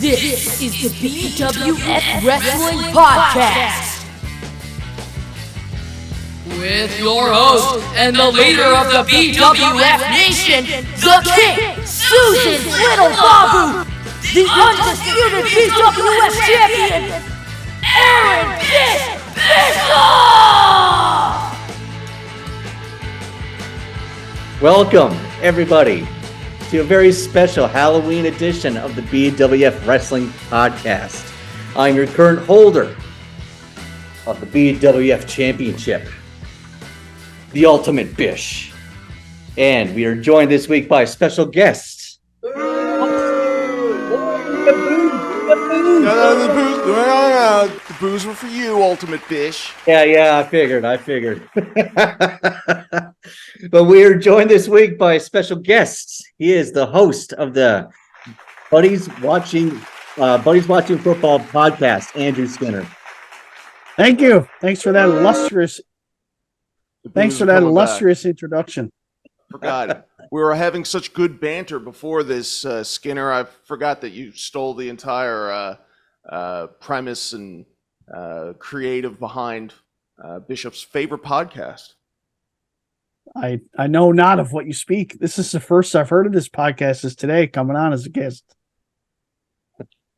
This is the BWF Wrestling Podcast with your host and the leader of the BWF Nation, the King, Susan's Little Babu, the undisputed BWF Champion, Aaron Bishop! Welcome, everybody, to a very special Halloween edition of the BWF Wrestling Podcast. I'm your current holder of the BWF Championship, the Ultimate Bish. And we are joined this week by special guests. The boos were for you, Ultimate Bish. Yeah, I figured. But we are joined this week by special guests. He is the host of the Buddies Watching Football podcast, Andrew Skinner. Thank you. Thanks for that illustrious introduction. Forgot. We were having such good banter before this, Skinner. I forgot that you stole the entire premise and creative behind Bishop's favorite podcast. I know not of what you speak. This is the first I've heard of this podcast is today, coming on as a guest.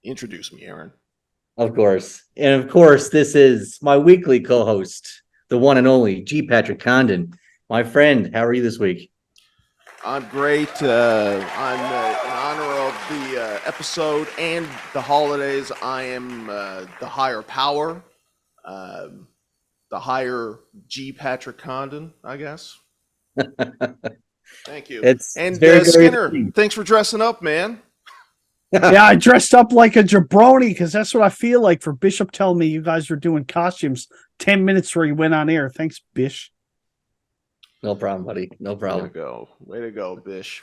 Introduce me, Aaron. Of course. And of course, this is my weekly co-host, the one and only G. Patrick Condon. My friend, how are you this week? I'm great. I'm in honor of the episode and the holidays. I am the higher power, the higher G. Patrick Condon, I guess. Thank you. Skinner, thanks for dressing up, man. Yeah, I dressed up like a jabroni because that's what I feel like for Bishop telling me you guys were doing costumes 10 minutes before you went on air. Thanks, Bish. No problem, buddy. No problem. Way to go, Bish.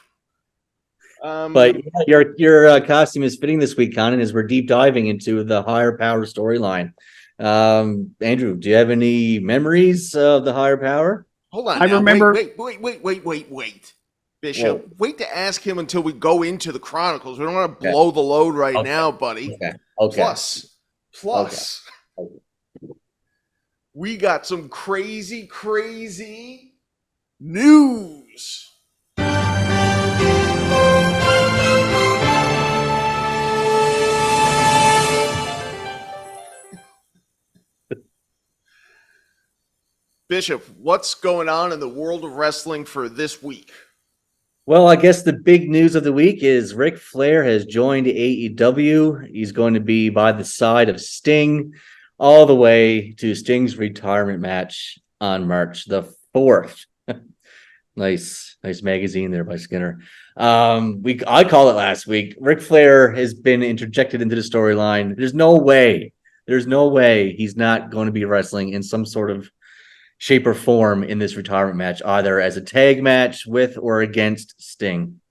But yeah, your costume is fitting this week, Condon, as we're deep diving into the higher power storyline. Andrew, do you have any memories of the higher power? Hold on. I remember. Wait. Bishop, wait to ask him until we go into the Chronicles. We don't want to blow the load right now, buddy. Okay. Plus, we got some crazy news. Bishop, what's going on in the world of wrestling for this week? Well, I guess the big news of the week is Ric Flair has joined AEW. He's going to be by the side of Sting all the way to Sting's retirement match on March the 4th. Nice magazine there by Skinner. I called it last week. Ric Flair has been interjected into the storyline. There's no way he's not going to be wrestling in some sort of shape or form in this retirement match, either as a tag match with or against Sting.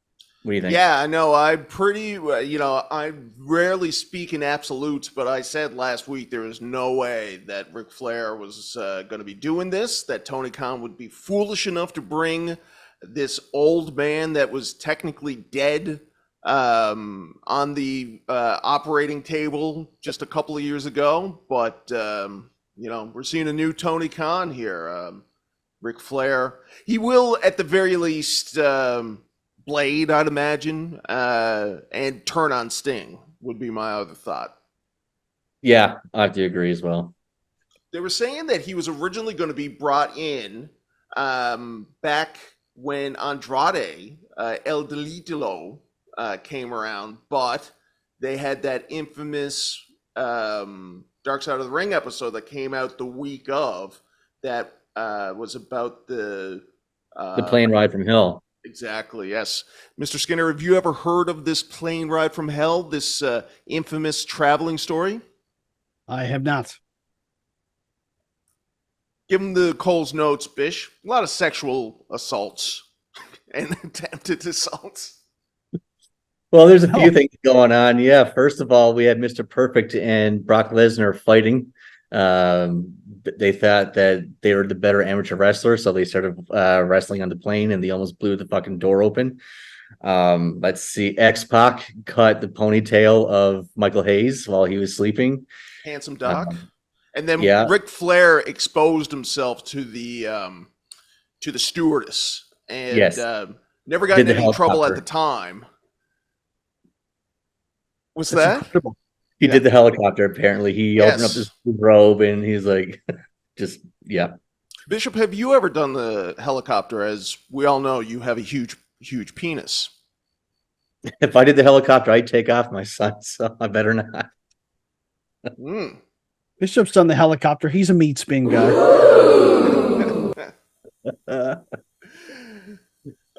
What do you think? Yeah, no, I'm pretty, I rarely speak in absolutes, but I said last week there was no way that Ric Flair was going to be doing this, that Tony Khan would be foolish enough to bring this old man that was technically dead on the operating table just a couple of years ago, but we're seeing a new Tony Khan here. Ric Flair. He will, at the very least, blade, I'd imagine, and turn on Sting would be my other thought. Yeah, I have to agree as well. They were saying that he was originally going to be brought in back when Andrade, El Delitilo, came around, but they had that infamous Dark Side of the Ring episode that came out the week of that was about the plane ride from hell. Exactly, yes. Mr. Skinner, have you ever heard of this plane ride from hell, this infamous traveling story? I have not. Give him the Cole's Notes, Bish. A lot of sexual assaults and attempted assaults. Well, there's a few things going on. Yeah, first of all, we had Mr. Perfect and Brock Lesnar fighting. They thought that they were the better amateur wrestler, so they started wrestling on the plane, and they almost blew the fucking door open. Let's see. X-Pac cut the ponytail of Michael Hayes while he was sleeping. Handsome Doc. And then yeah. Ric Flair exposed himself to the stewardess and Yes. Never got in Did the any trouble at helicopter. the time. What's That's that? incredible. He did the helicopter, apparently. He opened up his robe and he's like, just, yeah. Bishop, have you ever done the helicopter? As we all know, you have a huge, huge penis. If I did the helicopter, I'd take off my son, so I better not. Bishop's done the helicopter. He's a meat spin guy.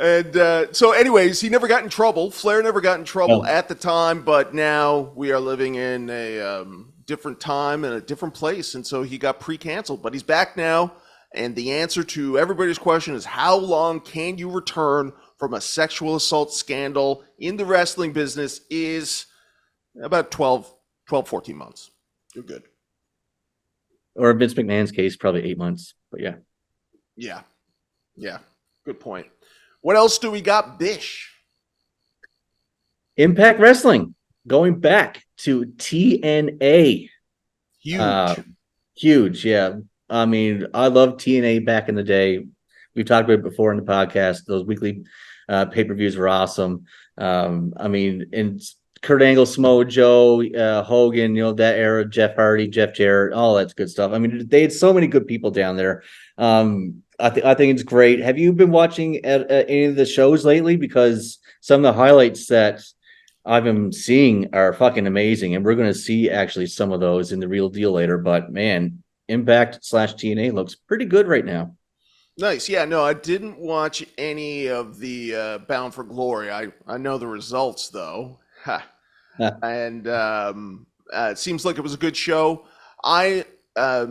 And so anyways, he never got in trouble. Flair never got in trouble at the time, but now we are living in a different time and a different place. And so he got pre-canceled, but he's back now. And the answer to everybody's question is, how long can you return from a sexual assault scandal in the wrestling business? Is about 12, 14 months. You're good. Or Vince McMahon's case, probably 8 months, but yeah. Yeah. Good point. What else do we got, Bish? Impact Wrestling, going back to TNA. Huge, yeah. I mean, I love TNA back in the day. We've talked about it before in the podcast. Those weekly pay-per-views were awesome. I mean, and Kurt Angle, Samoa Joe, Hogan, that era, Jeff Hardy, Jeff Jarrett, all that's good stuff. I mean, they had so many good people down there. I think it's great. Have you been watching any of the shows lately? Because some of the highlights that I've been seeing are fucking amazing, and we're going to see actually some of those in the Real Deal later. But man, Impact/TNA looks pretty good right now. Nice. Yeah, no, I didn't watch any of the Bound for Glory. I know the results though. And it seems like it was a good show. TNA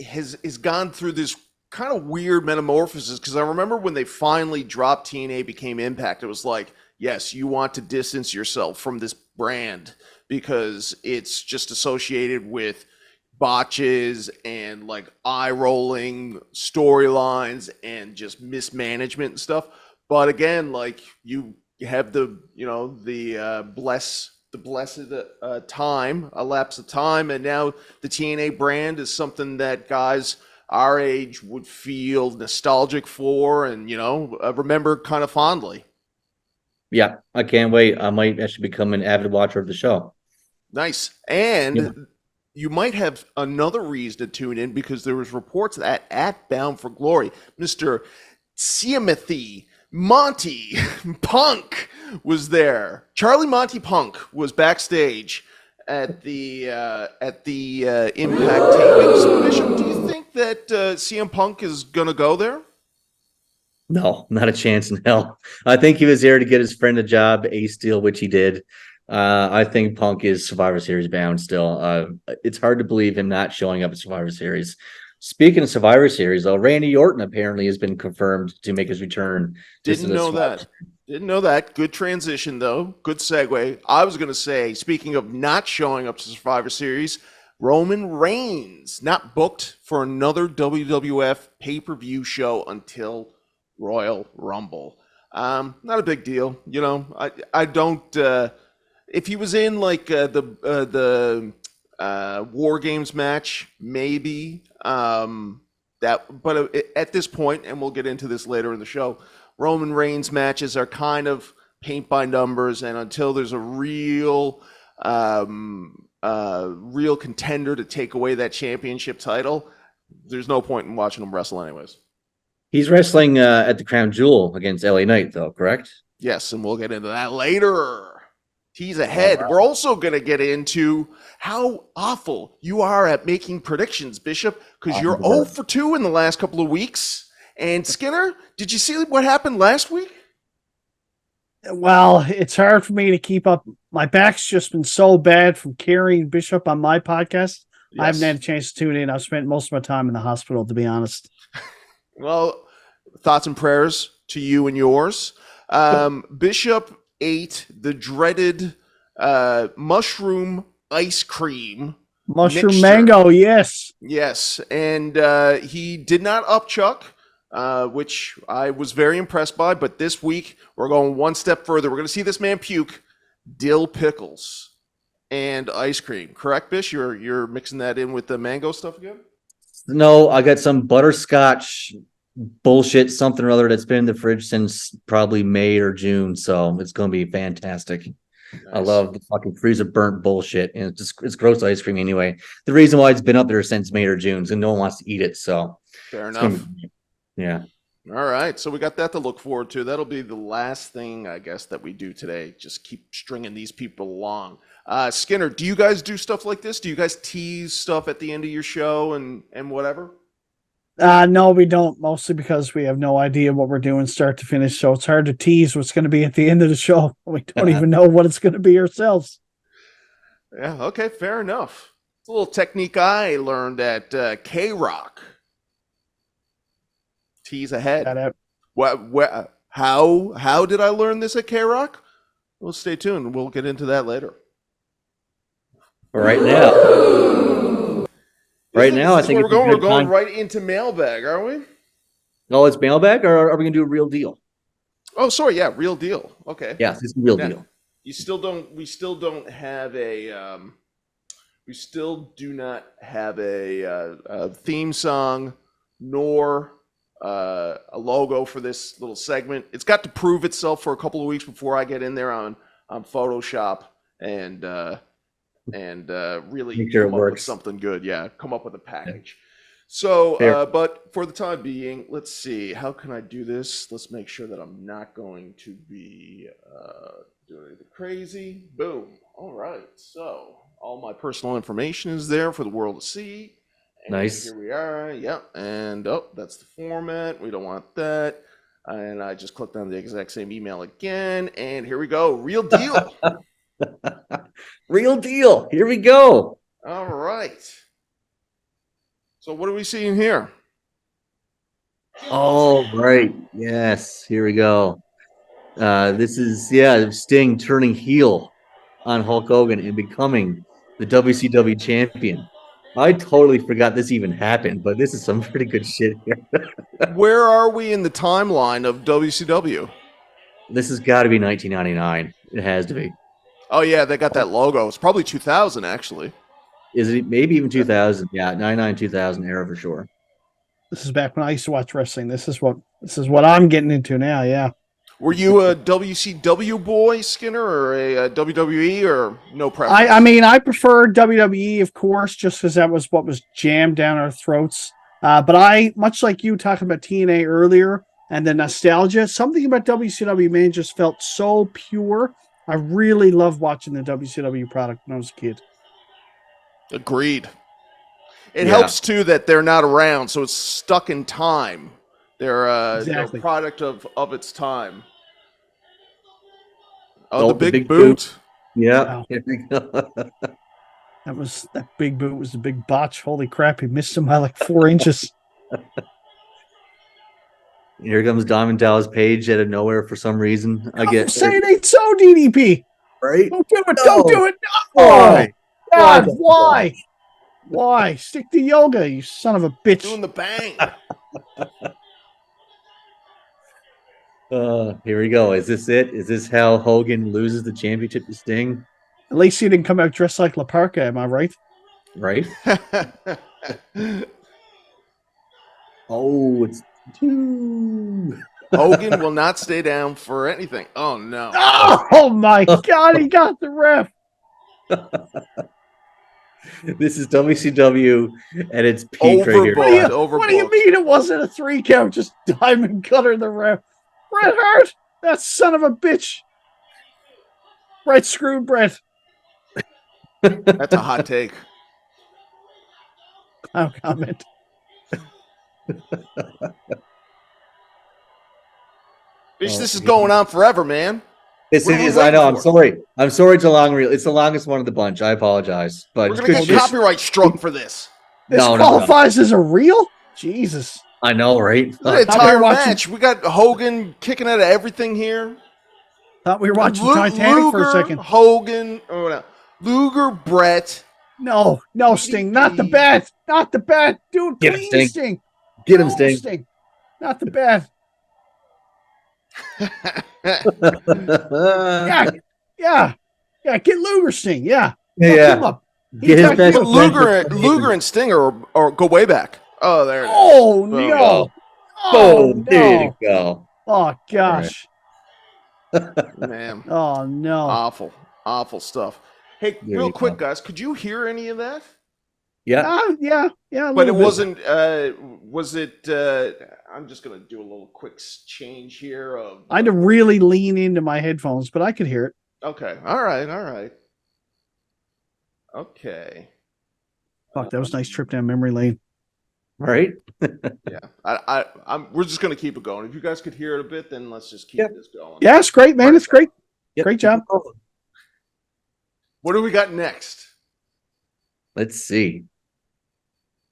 has gone through this kind of weird metamorphosis, because I remember when they finally dropped TNA became Impact, it was like, yes, you want to distance yourself from this brand because it's just associated with botches and like eye-rolling storylines and just mismanagement and stuff. But again, like you have the blessed time, a lapse of time, and now the TNA brand is something that guys our age would feel nostalgic for and remember kind of fondly. Yeah, I can't wait. I might actually become an avid watcher of the show. Nice. And you might have another reason to tune in, because there was reports that at Bound for Glory, Mr. Siamothy Monty Punk was there. Charlie Monty Punk was backstage at the Impact tapings. Bishop, do you think that CM Punk is gonna go there? No, not a chance in hell. I think he was there to get his friend a job, Ace Steel, which he did. I think Punk is Survivor Series bound still. It's hard to believe him not showing up at Survivor Series. Speaking of Survivor Series, though, Randy Orton apparently has been confirmed to make his return. Didn't know that. Didn't know that. Good transition, though. Good segue. I was going to say, speaking of not showing up to Survivor Series, Roman Reigns not booked for another WWF pay-per-view show until Royal Rumble. Not a big deal. I don't... if he was in like the War Games match, maybe but at this point, and we'll get into this later in the show, Roman Reigns matches are kind of paint by numbers, and until there's a real contender to take away that championship title, there's no point in watching him wrestle anyways. He's wrestling at the Crown Jewel against LA Knight, though, correct? Yes, and we'll get into that later. He's ahead. We're also going to get into how awful you are at making predictions, Bishop, because you're 0 for 2 in the last couple of weeks. And Skinner, did you see what happened last week? Well, it's hard for me to keep up. My back's just been so bad from carrying Bishop on my podcast. Yes. I haven't had a chance to tune in. I've spent most of my time in the hospital, to be honest. Well, thoughts and prayers to you and yours. Bishop ate the dreaded mushroom ice cream. Mushroom mixture. mango, yes. Yes, and he did not upchuck. which I was very impressed by. But this week, we're going one step further. We're going to see this man puke dill pickles and ice cream. Correct, Bish? You're mixing that in with the mango stuff again? No, I got some butterscotch bullshit, something or other that's been in the fridge since probably May or June. So it's going to be fantastic. Nice. I love the fucking freezer burnt bullshit, and it's gross ice cream anyway. The reason why it's been up there since May or June is no one wants to eat it. So fair enough. Yeah. All right, so we got that to look forward to. That'll be the last thing, I guess, that we do today. Just keep stringing these people along. Skinner, do you guys do stuff like this? Do you guys tease stuff at the end of your show and whatever? No, we don't, mostly because we have no idea what we're doing start to finish, so it's hard to tease what's going to be at the end of the show. We don't even know what it's going to be ourselves. Yeah, okay, fair enough. It's a little technique I learned at K-Rock. Tease ahead. How did I learn this at K-Rock? Well, stay tuned. We'll get into that later. Right now. I think we're going right into mailbag, are we? No, it's mailbag, or are we gonna do a real deal? Oh, sorry, yeah, real deal. Okay. Yeah, it's a real deal. We still do not have a theme song nor a logo for this little segment. It's got to prove itself for a couple of weeks before I get in there on Photoshop and really make sure come it up works. with something good. Yeah, come up with a package. So, but for the time being, let's see. How can I do this? Let's make sure that I'm not going to be doing anything crazy. Boom. All right. So all my personal information is there for the world to see. And nice. Here we are. Yep. And that's the format. We don't want that. And I just clicked on the exact same email again. And here we go. Real deal. Real deal. Here we go. All right. So what are we seeing here? Oh, right. Yes. Here we go. This is, Sting turning heel on Hulk Hogan and becoming the WCW champion. I totally forgot this even happened, but this is some pretty good shit here. Where are we in the timeline of WCW? This has got to be 1999. It has to be. Oh, yeah, they got that logo. It's probably 2000, actually. Is it maybe even 2000? Yeah, 99, 2000 era for sure. This is back when I used to watch wrestling. This is what I'm getting into now, yeah. Were you a WCW boy, Skinner, or a WWE, or no preference? I mean, I prefer WWE, of course, just because that was what was jammed down our throats. But I, much like you talking about TNA earlier and the nostalgia, something about WCW, man, just felt so pure. I really loved watching the WCW product when I was a kid. Agreed. It helps, too, that they're not around, so it's stuck in time. They're a product of its time. Oh, the big boot. Yeah. Wow. That big boot was a big botch. Holy crap, he missed him by like 4 inches. Here comes Diamond Dallas Page out of nowhere for some reason. I'm saying it ain't so, DDP. Right? Don't do it. Don't do it. No. God, why? Why? Stick to yoga, you son of a bitch. Doing the bang. Here we go. Is this it? Is this how Hogan loses the championship to Sting? At least he didn't come out dressed like La Parka, am I right? Right? Oh, it's 2. Hogan will not stay down for anything. Oh, no. Oh my God, he got the ref. This is WCW at its peak right here. What do you mean it wasn't a 3 count? Just Diamond Cutter the ref. Bret Hart, that son of a bitch. Bret screwed Bret. That's a hot take. No comment. This is going on forever, man. This is. I know. I'm sorry. I'm sorry. It's a long reel. It's the longest one of the bunch. I apologize, but we're gonna get copyright struck for this. This qualifies as a reel. Jesus. I know, right? The entire match. We got Hogan kicking out of everything here. Thought we were watching Titanic for a second. Hogan, Luger, Bret. No, Sting, not the bat, dude. Get please, him, Sting. Get him, Sting. Not the bad. Yeah. Get Luger Sting. Yeah. Fuck him up. Get his He's best But friend. Luger and Stinger or go way back. Oh, there it is. Oh Boom. no. Boom. There you No. go. Oh gosh. Man, Oh no. awful stuff. Hey, There real you quick, go. guys, could you hear any of that? Yeah. Yeah. A But it little bit. wasn't. Was it? I'm just gonna do a little quick change here. I had to really lean into my headphones, but I could hear it. Okay. All right. Okay. Fuck, that was a nice trip down memory lane. Right. Yeah. We're just gonna keep it going. If you guys could hear it a bit, then let's just keep this going. Yeah, it's great, man. It's great. Yep. Great job. What do we got next? Let's see.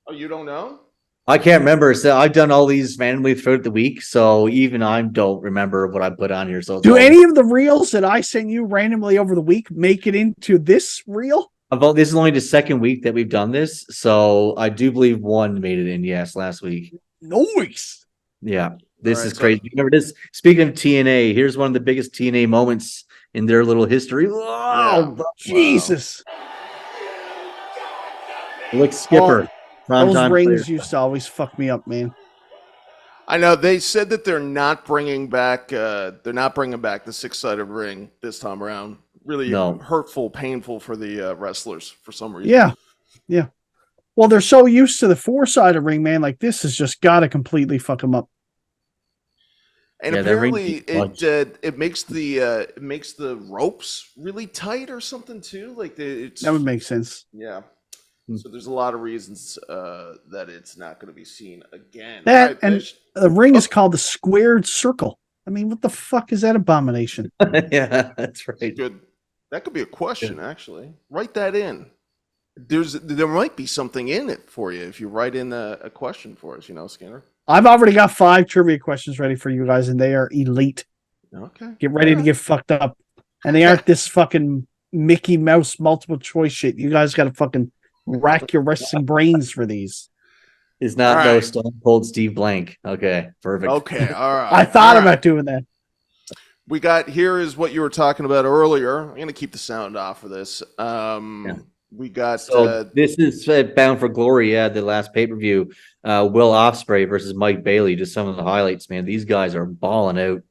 Oh, you don't know? I can't remember. So I've done all these randomly throughout the week, so even I don't remember what I put on here. So Do any of the reels that I sent you randomly over the week make it into this reel? This is only the second week that we've done this, so I do believe one made it in. Yes, last week. Nice. Yeah, this All right, is crazy. Remember this? Speaking of TNA, here's one of the biggest TNA moments in their little history. Oh, Jesus. Look, Skipper. Those rings used to always fuck me up, man. I know they said that they're not bringing back the 6-sided ring this time around. Really hurtful, painful for the wrestlers for some reason. Yeah. Well, they're so used to the 4-sided ring, man. Like this has just got to completely fuck them up. And apparently, it makes the ropes really tight or something too. Like that would make sense. Yeah. So there's a lot of reasons that it's not going to be seen again. The ring is called the squared circle. I mean, what the fuck is that abomination? Yeah, that's right. Good. That could be a question, actually. Write that in. There might be something in it for you if you write in a question for us, Skinner. I've already got 5 trivia questions ready for you guys, and they are elite. Okay. Get ready to get fucked up. And they aren't this fucking Mickey Mouse multiple choice shit. You guys got to fucking rack your wrestling brains for these. It's not no Stone Cold Steve Blank. Okay, perfect. Okay, all right. I thought about doing that. We got here is what you were talking about earlier. I'm going to keep the sound off for this. We got this is Bound for Glory. Yeah, the last pay-per-view. Will Ospreay versus Mike Bailey. Just some of the highlights, man. These guys are balling out.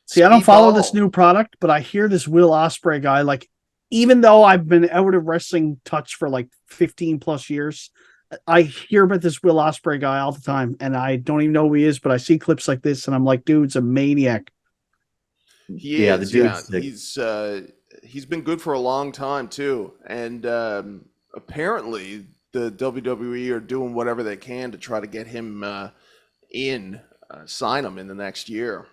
See, I don't follow this new product, but I hear this Will Ospreay guy. Like, even though I've been out of wrestling touch for like 15 plus years, I hear about this Will Ospreay guy all the time, and I don't even know who he is, but I see clips like this, and I'm like, dude's a maniac. He is. Yeah, he's been good for a long time too, and apparently the WWE are doing whatever they can to try to get him sign him in the next year.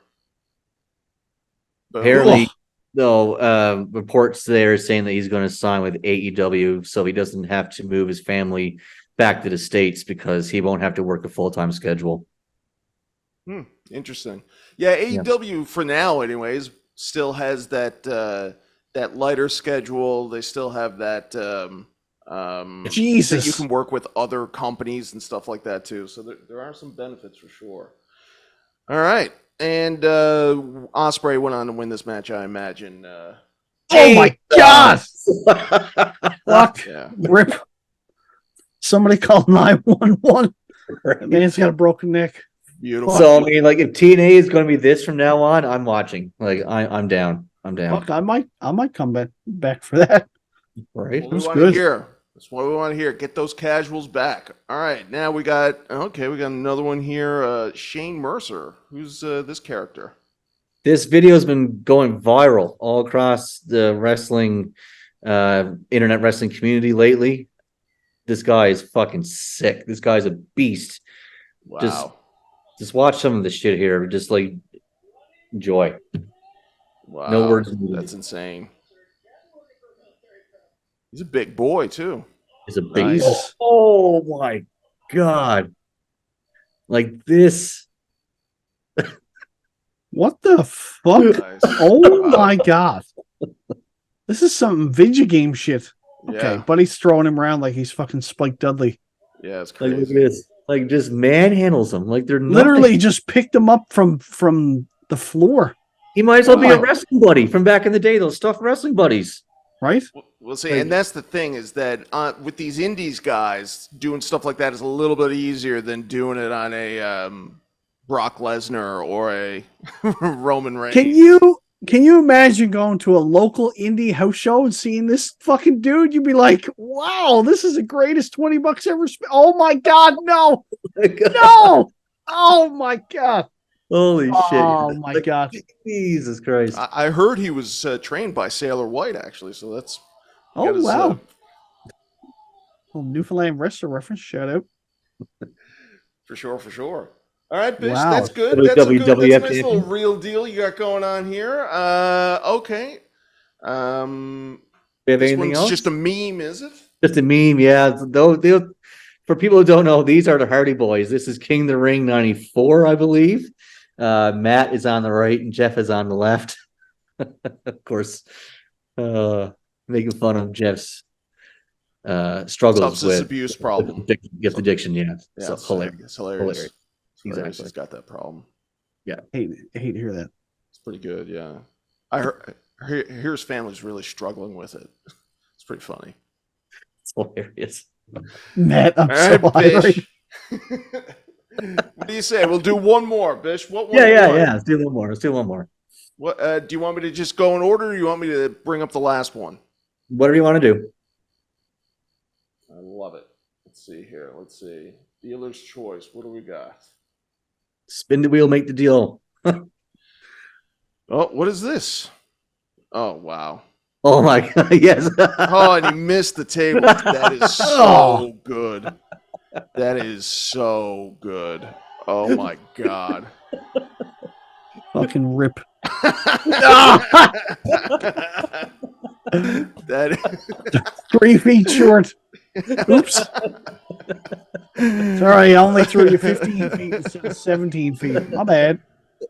Apparently, though, reports there saying that he's going to sign with AEW, so he doesn't have to move his family back to the States because he won't have to work a full-time schedule. Interesting. Yeah, AEW for now, anyways, still has that lighter schedule. They still have that Jesus. that you can work with other companies and stuff like that too. So there are some benefits for sure. All right. And Ospreay went on to win this match, I imagine. Oh my God! Fuck! Rip! Somebody call 911. Man's got a broken neck. Beautiful. So I mean, like, if TNA is going to be this from now on, I'm watching. Like, I'm down. I'm down. Fuck, I might come back for that. Right? That's what we want to hear. That's what we want to hear. Get those casuals back. All right, now we got another one here. Shane Mercer. Who's this character? This video has been going viral all across the wrestling, internet wrestling community lately. This guy is fucking sick. This guy's a beast. Wow. Just watch some of this shit here. Just like enjoy. Wow. No words. That's insane. He's a big boy too. He's a big. Nice. Oh my God! Like this. What the fuck? Nice. Oh my God! This is some video game shit. Okay, but he's throwing him around like he's fucking Spike Dudley. Yeah, it's crazy. Like, look at this. like just manhandles them like they're nothing. Literally just picked them up from the floor. He might as well be a wrestling buddy from back in the day, those stuffed wrestling buddies. Right? We'll see. And that's the thing is that with these indies guys, doing stuff like that is a little bit easier than doing it on a Brock Lesnar or a Roman Reigns. Can you imagine going to a local indie house show and seeing this fucking dude? You'd be like, wow, this is the greatest $20 ever spent. Oh my God, no. No. Oh my God. Holy shit. Oh my God. Jesus Christ. I heard he was trained by Sailor White, actually. So that's. Oh, wow. Well, Newfoundland wrestler reference. Shout out. For sure. All right, Bish, Wow. that's good. That's a WWF nice little real deal you got going on here. Okay. Do we have This anything one's else? just a meme, is it? Just a meme, yeah. For people who don't know, these are the Hardy Boys. This is King of the Ring 94, I believe. Matt is on the right and Jeff is on the left. Of course, making fun of Jeff's struggles Substance with abuse problem. Gift addiction, yeah. So it's hilarious. It's hilarious. Exactly. He's got that problem. Hate to hear that. It's pretty good, yeah. I hear his family's really struggling with it. It's pretty funny. It's hilarious. Matt, I'm All so right, hungry. Bish. What do you say? We'll do one more, Bish. What one? Yeah. Let's do one more. What do you want me to just go in order, or you want me to bring up the last one? Whatever you want to do. I love it. Let's see here. Let's see. Dealer's choice. What do we got? Spin the wheel, make the deal. Oh, what is this? Oh, wow. Oh my God, yes. Oh, and he missed the table. That is so good. That is so good. Oh my God. Fucking rip. That 3 feet short. Oops. Sorry, I only threw you 15 feet instead of 17 feet. My bad.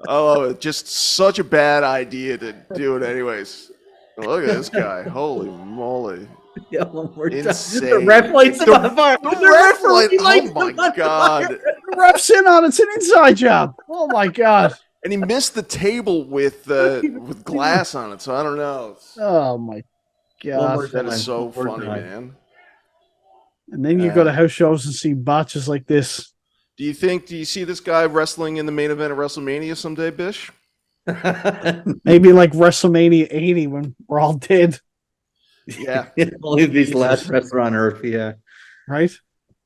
oh, just such a bad idea to do it anyways. Look at this guy. Holy moly. Yeah, one more time. Insane. The ref lights him on fire. The ref light. lights Oh him my on God. fire. The ref's in on it. It's an inside job. Oh my God. And he missed the table with glass on it, so I don't know. Oh my One God. more That is so One more funny, time. man. And then you go to house shows and see botches like this. Do you see this guy wrestling in the main event of WrestleMania someday, Bish? Maybe like WrestleMania 80 when we're all dead. Yeah. Only these last wrestler on earth, yeah. Right?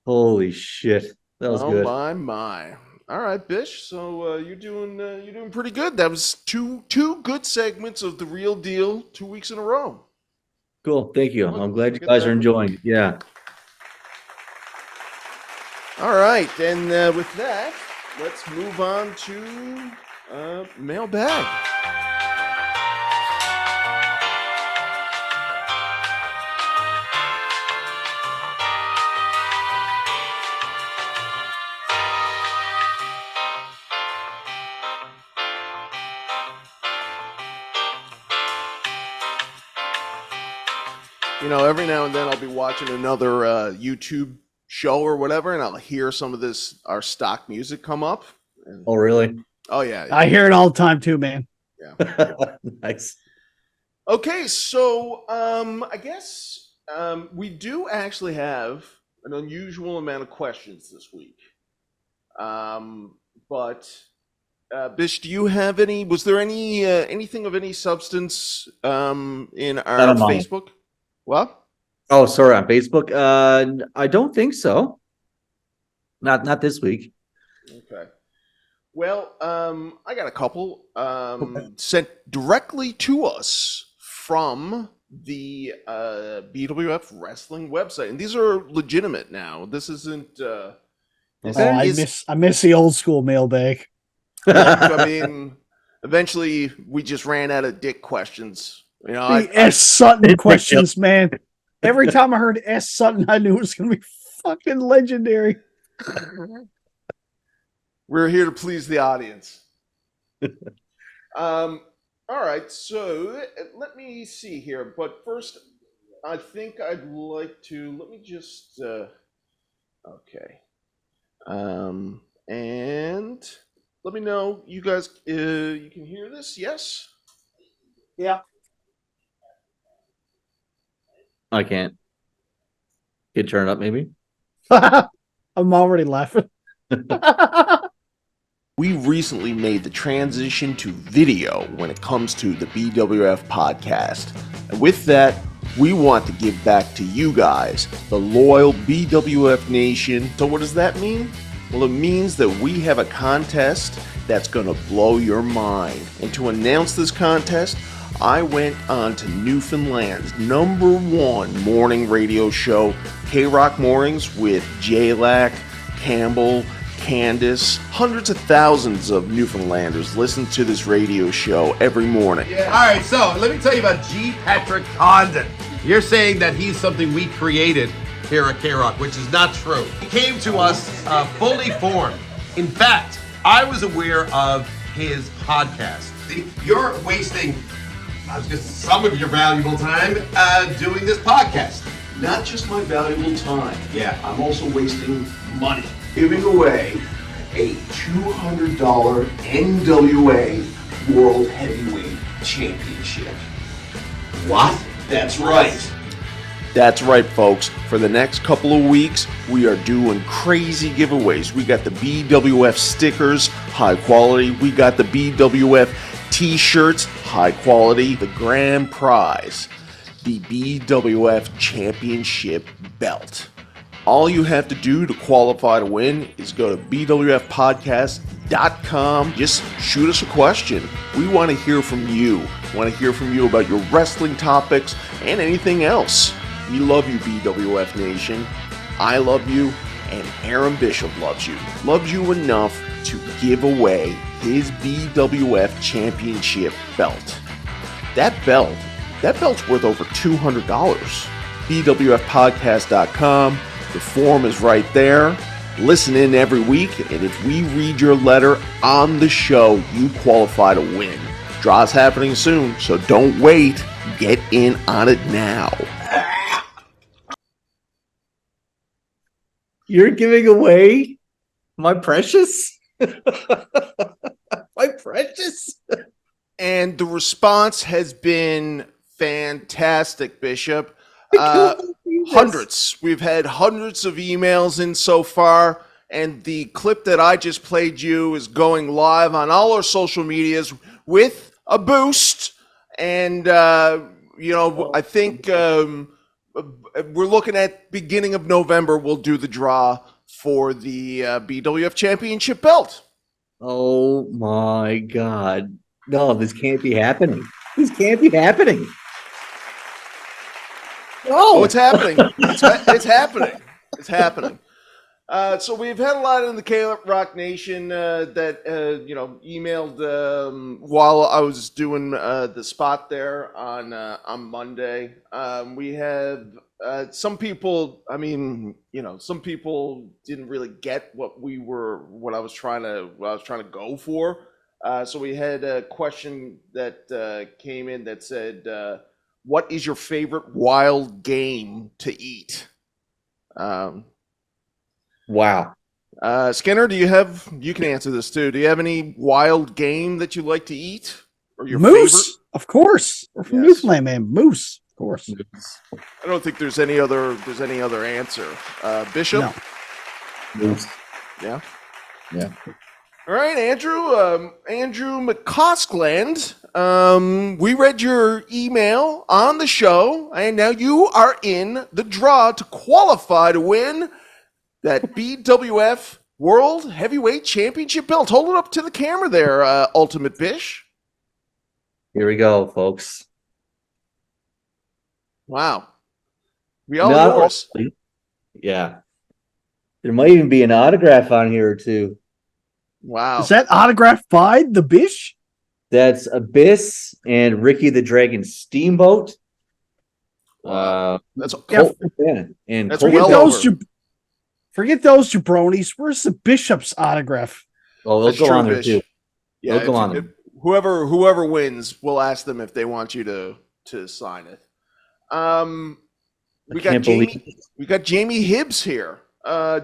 Holy shit. That was good. My. All right, Bish. So you're doing pretty good. That was two good segments of the real deal 2 weeks in a row. Cool. Thank you. I'm glad you guys are enjoying it. Yeah. All right, and with that, let's move on to mailbag. You know, every now and then I'll be watching another YouTube show or whatever, and I'll hear some of our stock music come up. And, Oh, really? oh yeah. I hear it all the time too, man. Yeah. Nice. Okay, so I guess we do actually have an unusual amount of questions this week. But Bish, do you have any? Was there anything of any substance in our Facebook? What? Oh, sorry, on Facebook. I don't think so. Not this week. Okay. Well, I got a couple sent directly to us from the BWF wrestling website, and these are legitimate now. This isn't. I miss the old school mailbag. I mean, eventually we just ran out of dick questions. You know, The S. Sutton questions, man. Every time I heard S. Sutton, I knew it was going to be fucking legendary. We're here to please the audience. All right, so let me see here. But first, I think I'd like to let me just. Okay. And let me know, you guys, you can hear this? Yes? Yeah. I can't. Could turn it up, maybe. I'm already laughing. We recently made the transition to video when it comes to the BWF podcast. And with that, we want to give back to you guys, the loyal BWF Nation. So what does that mean? Well, it means that we have a contest that's going to blow your mind. And to announce this contest, I went on to Newfoundland's #1 morning radio show, K-Rock Mornings, with J-Lac, Campbell, Candace. Hundreds of thousands of Newfoundlanders listen to this radio show every morning. Yeah. All right, so let me tell you about G. Patrick Condon. You're saying that he's something we created here at K-Rock, which is not true. He came to us fully formed. In fact, I was aware of his podcast. You're wasting some of your valuable time doing this podcast. Not just my valuable time. Yeah. I'm also wasting money. Giving away a $200 NWA World Heavyweight Championship. What? That's right. That's right, folks. For the next couple of weeks, we are doing crazy giveaways. We got the BWF stickers, high quality. We got the BWF t-shirts, high quality. The grand prize, the BWF Championship belt. All you have to do to qualify to win is go to bwfpodcast.com. Just shoot us a question. We want to hear from you. We want to hear from you about your wrestling topics and anything else. We love you, BWF Nation. I love you, and Aaron Bishop loves you. Loves you enough to give away his BWF Championship belt. That belt's worth over $200. bwfpodcast.com. The form is right there. Listen in every week, and if we read your letter on the show, you qualify to win. Draw's happening soon, so don't wait. Get in on it now. You're giving away my precious? My precious? And the response has been fantastic, Bishop. Hundreds. We've had hundreds of emails in so far, and the clip that I just played you is going live on all our social medias with a boost. And, I think we're looking at beginning of November, we'll do the draw for the BWF Championship belt. Oh, my God. No, this can't be happening. This can't be happening. Oh, it's happening. It's happening. It's happening. So we've had a lot in the K-Rock Nation that emailed while I was doing the spot there on Monday. We have some people. I mean, some people didn't really get what I was trying to go for. So we had a question that came in that said, what is your favorite wild game to eat? Wow. Skinner, you can answer this too. Do you have any wild game that you like to eat? Or your Moose, favorite? of course. We're from Newfoundland, man. Moose, of course. I don't think there's any other answer. Bishop? No. Moose. Yeah? Yeah. All right, Andrew McCoskland. We read your email on the show, and now you are in the draw to qualify to win that BWF World Heavyweight Championship belt. Hold it up to the camera there, Ultimate Bish. Here we go, folks. Wow. We all yours. Yeah. There might even be an autograph on here or two. Wow. Is that autographed by the Bish? That's Abyss and Ricky the Dragon Steamboat. That's Colt and that's Colt well over. Forget those jabronis. Where's the Bishop's autograph? Oh, they'll That's go true, on there Bish. too. Yeah, They'll go on there. Whoever wins, we'll ask them if they want you to sign it. We got Jamie Hibbs here.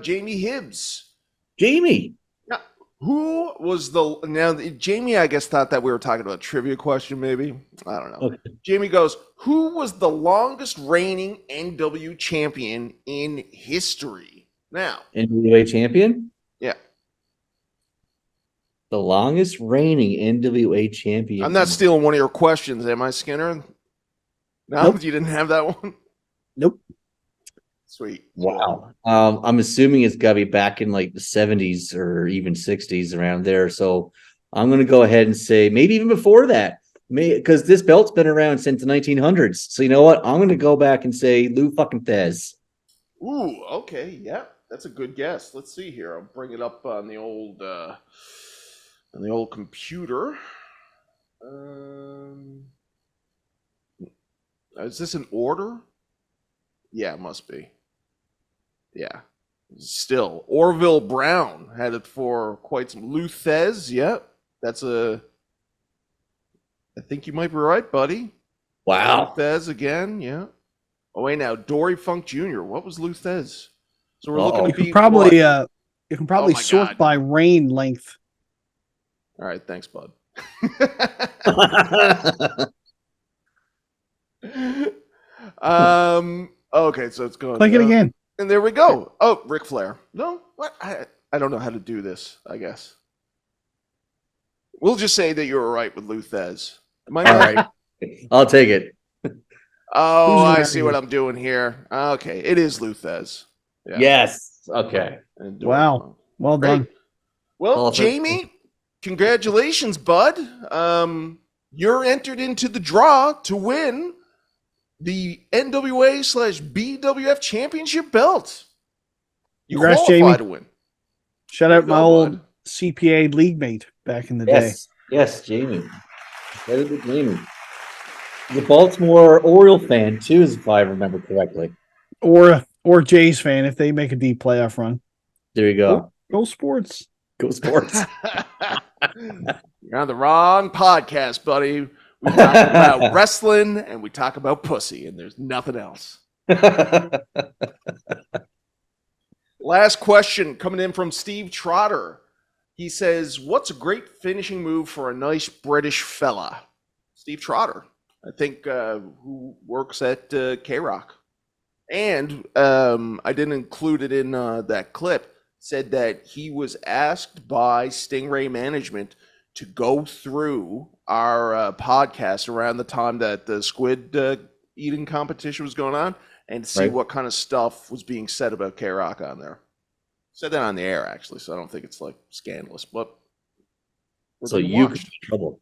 Jamie Hibbs. Jamie. Now, who was Jamie, I guess, thought that we were talking about a trivia question, maybe. I don't know. Okay. Jamie goes, who was the longest reigning NW champion in history? Now, NWA champion? yeah. The longest reigning NWA champion. I'm not stealing one of your questions, am I, Skinner? No, Nope. You didn't have that one? Nope. Sweet. Wow. I'm assuming it's got to be back in like the 70s or even 60s around there. So I'm going to go ahead and say maybe even before that, because this belt's been around since the 1900s. So you know what? I'm going to go back and say Lou fucking Thez. Ooh, okay. Yeah, that's a good guess. Let's see here. I'll bring it up on the old computer. Is this an order? Yeah, it must be. Yeah. Still, Orville Brown had it for quite some. Lou Thez, yeah. I think you might be right, buddy. Wow. Lou Thez again, yeah. Oh, wait, now, Dory Funk Jr. What was Lou Thez? So we're looking You to can beat probably what? sort God. by reign length. All right, thanks, bud. Okay, so it's going. Click it again. And there we go. Oh, Ric Flair. No, what? I don't know how to do this, I guess. We'll just say that you were right with Lou Thez. Am I All right? right. I'll take it. Oh, Who's I right see here? what I'm doing here. Okay, it is Lou Thez. Yeah. Yes. Okay. And Wow. Well done. Great. Well, Awesome. Jamie, congratulations, bud. You're entered into the draw to win the NWA/BWF championship belt. You Congrats, qualify Jamie. to win. Shout There out you my go, old bud. CPA league mate back in the day. Yes. Yes, Jamie. Very good, Jamie. The Baltimore Oriole fan, too, if I remember correctly. Or Jays fan if they make a deep playoff run. There you go. Go Sports. Go Sports. You're on the wrong podcast, buddy. We talk about wrestling and we talk about pussy, and there's nothing else. Last question coming in from Steve Trotter. He says, what's a great finishing move for a nice British fella? Steve Trotter, I think, who works at K-Rock. And I didn't include it in that clip, said that he was asked by Stingray Management to go through our podcast around the time that the squid eating competition was going on and see Right. what kind of stuff was being said about K-Rock on there. Said that on the air, actually, so I don't think it's like scandalous, but So you could be in trouble.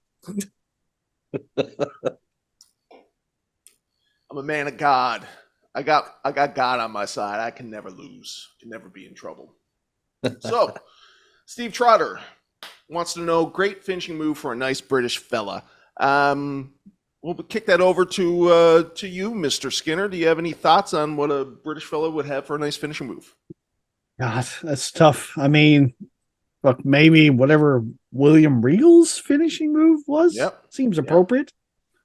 I'm a man of God. I got God on my side. I can never lose. Can never be in trouble. So, Steve Trotter wants to know, great finishing move for a nice British fella. We'll kick that over to you, Mr. Skinner. Do you have any thoughts on what a British fella would have for a nice finishing move? God, that's tough. I mean, look, maybe whatever William Regal's finishing move was. Yep. Seems appropriate.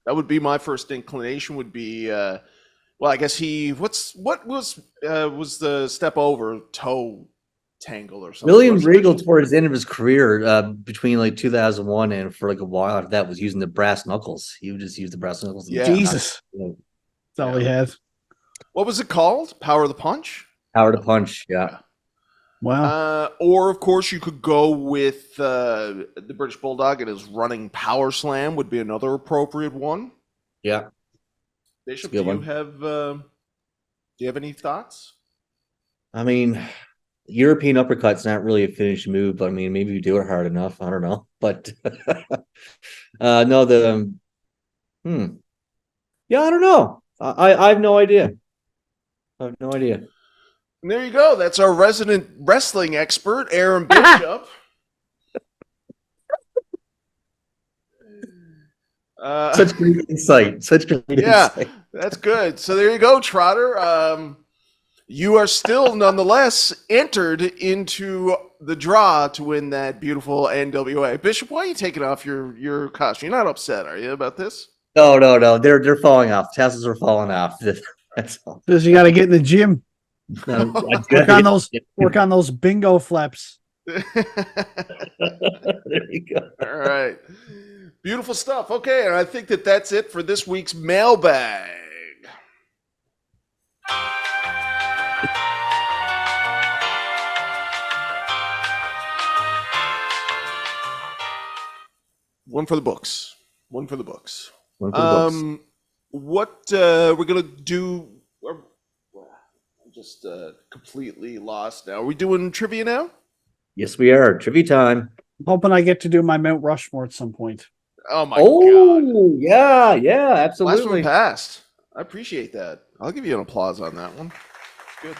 That would be my first inclination. Would be well, I guess what was the step over toe tangle or something? William Regal, towards the end of his career, between like 2001 and for like a while after that, was using the brass knuckles. He would just use the brass knuckles. Yeah. Jesus. That's all he had. What was it called? Power of the Punch? Power to punch. Yeah. Wow. Or of course you could go with the British Bulldog and his running power slam would be another appropriate one. Yeah. Bishop, Good do you one. have any thoughts? I mean, European uppercut's not really a finished move, but I mean, maybe you do it hard enough. I don't know. But no, yeah, I don't know. I have no idea. I have no idea. And there you go. That's our resident wrestling expert, Aaron Bishop. Such great insight. Such great Yeah, insight. that's good. So there you go, Trotter. You are still nonetheless entered into the draw to win that beautiful NWA. Bishop, why are you taking off your costume? You're not upset, are you, about this? No. They're falling off. Tassels are falling off. That's all. Because you got to get in the gym. No, Work on those bingo flaps. There you go. All right. Beautiful stuff. Okay, and I think that's it for this week's mailbag. One for the books. One for the books. One for the books. What we're gonna do? I'm just completely lost now. Are we doing trivia now? Yes, we are. Trivia time. I'm hoping I get to do my Mount Rushmore at some point. Oh my god! Yeah, Last one absolutely. passed. I appreciate that. I'll give you an applause on that one. Good.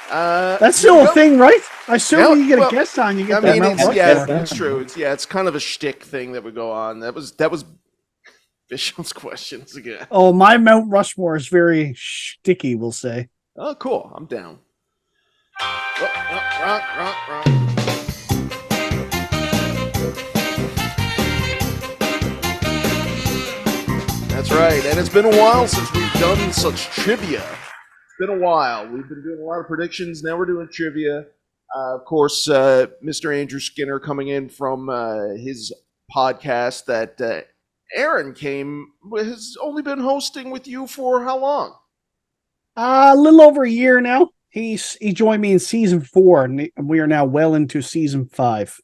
That's still a thing, right? I assume Yeah, when you get well, a guest on, you get I that mean, Mount it's, Rushmore. yeah, it's true. It's kind of a shtick thing that we go on. That was Bishop's questions again. Oh, my Mount Rushmore is very sticky, we'll say. Oh, cool. I'm down. Wrong. That's right. And it's been a while since we've done such trivia. It's been a while. We've been doing a lot of predictions. Now we're doing trivia. Of course, Mr. Andrew Skinner coming in from his podcast that Aaron has only been hosting with you for how long? A little over a year now. He joined me in season 4, and we are now well into season 5.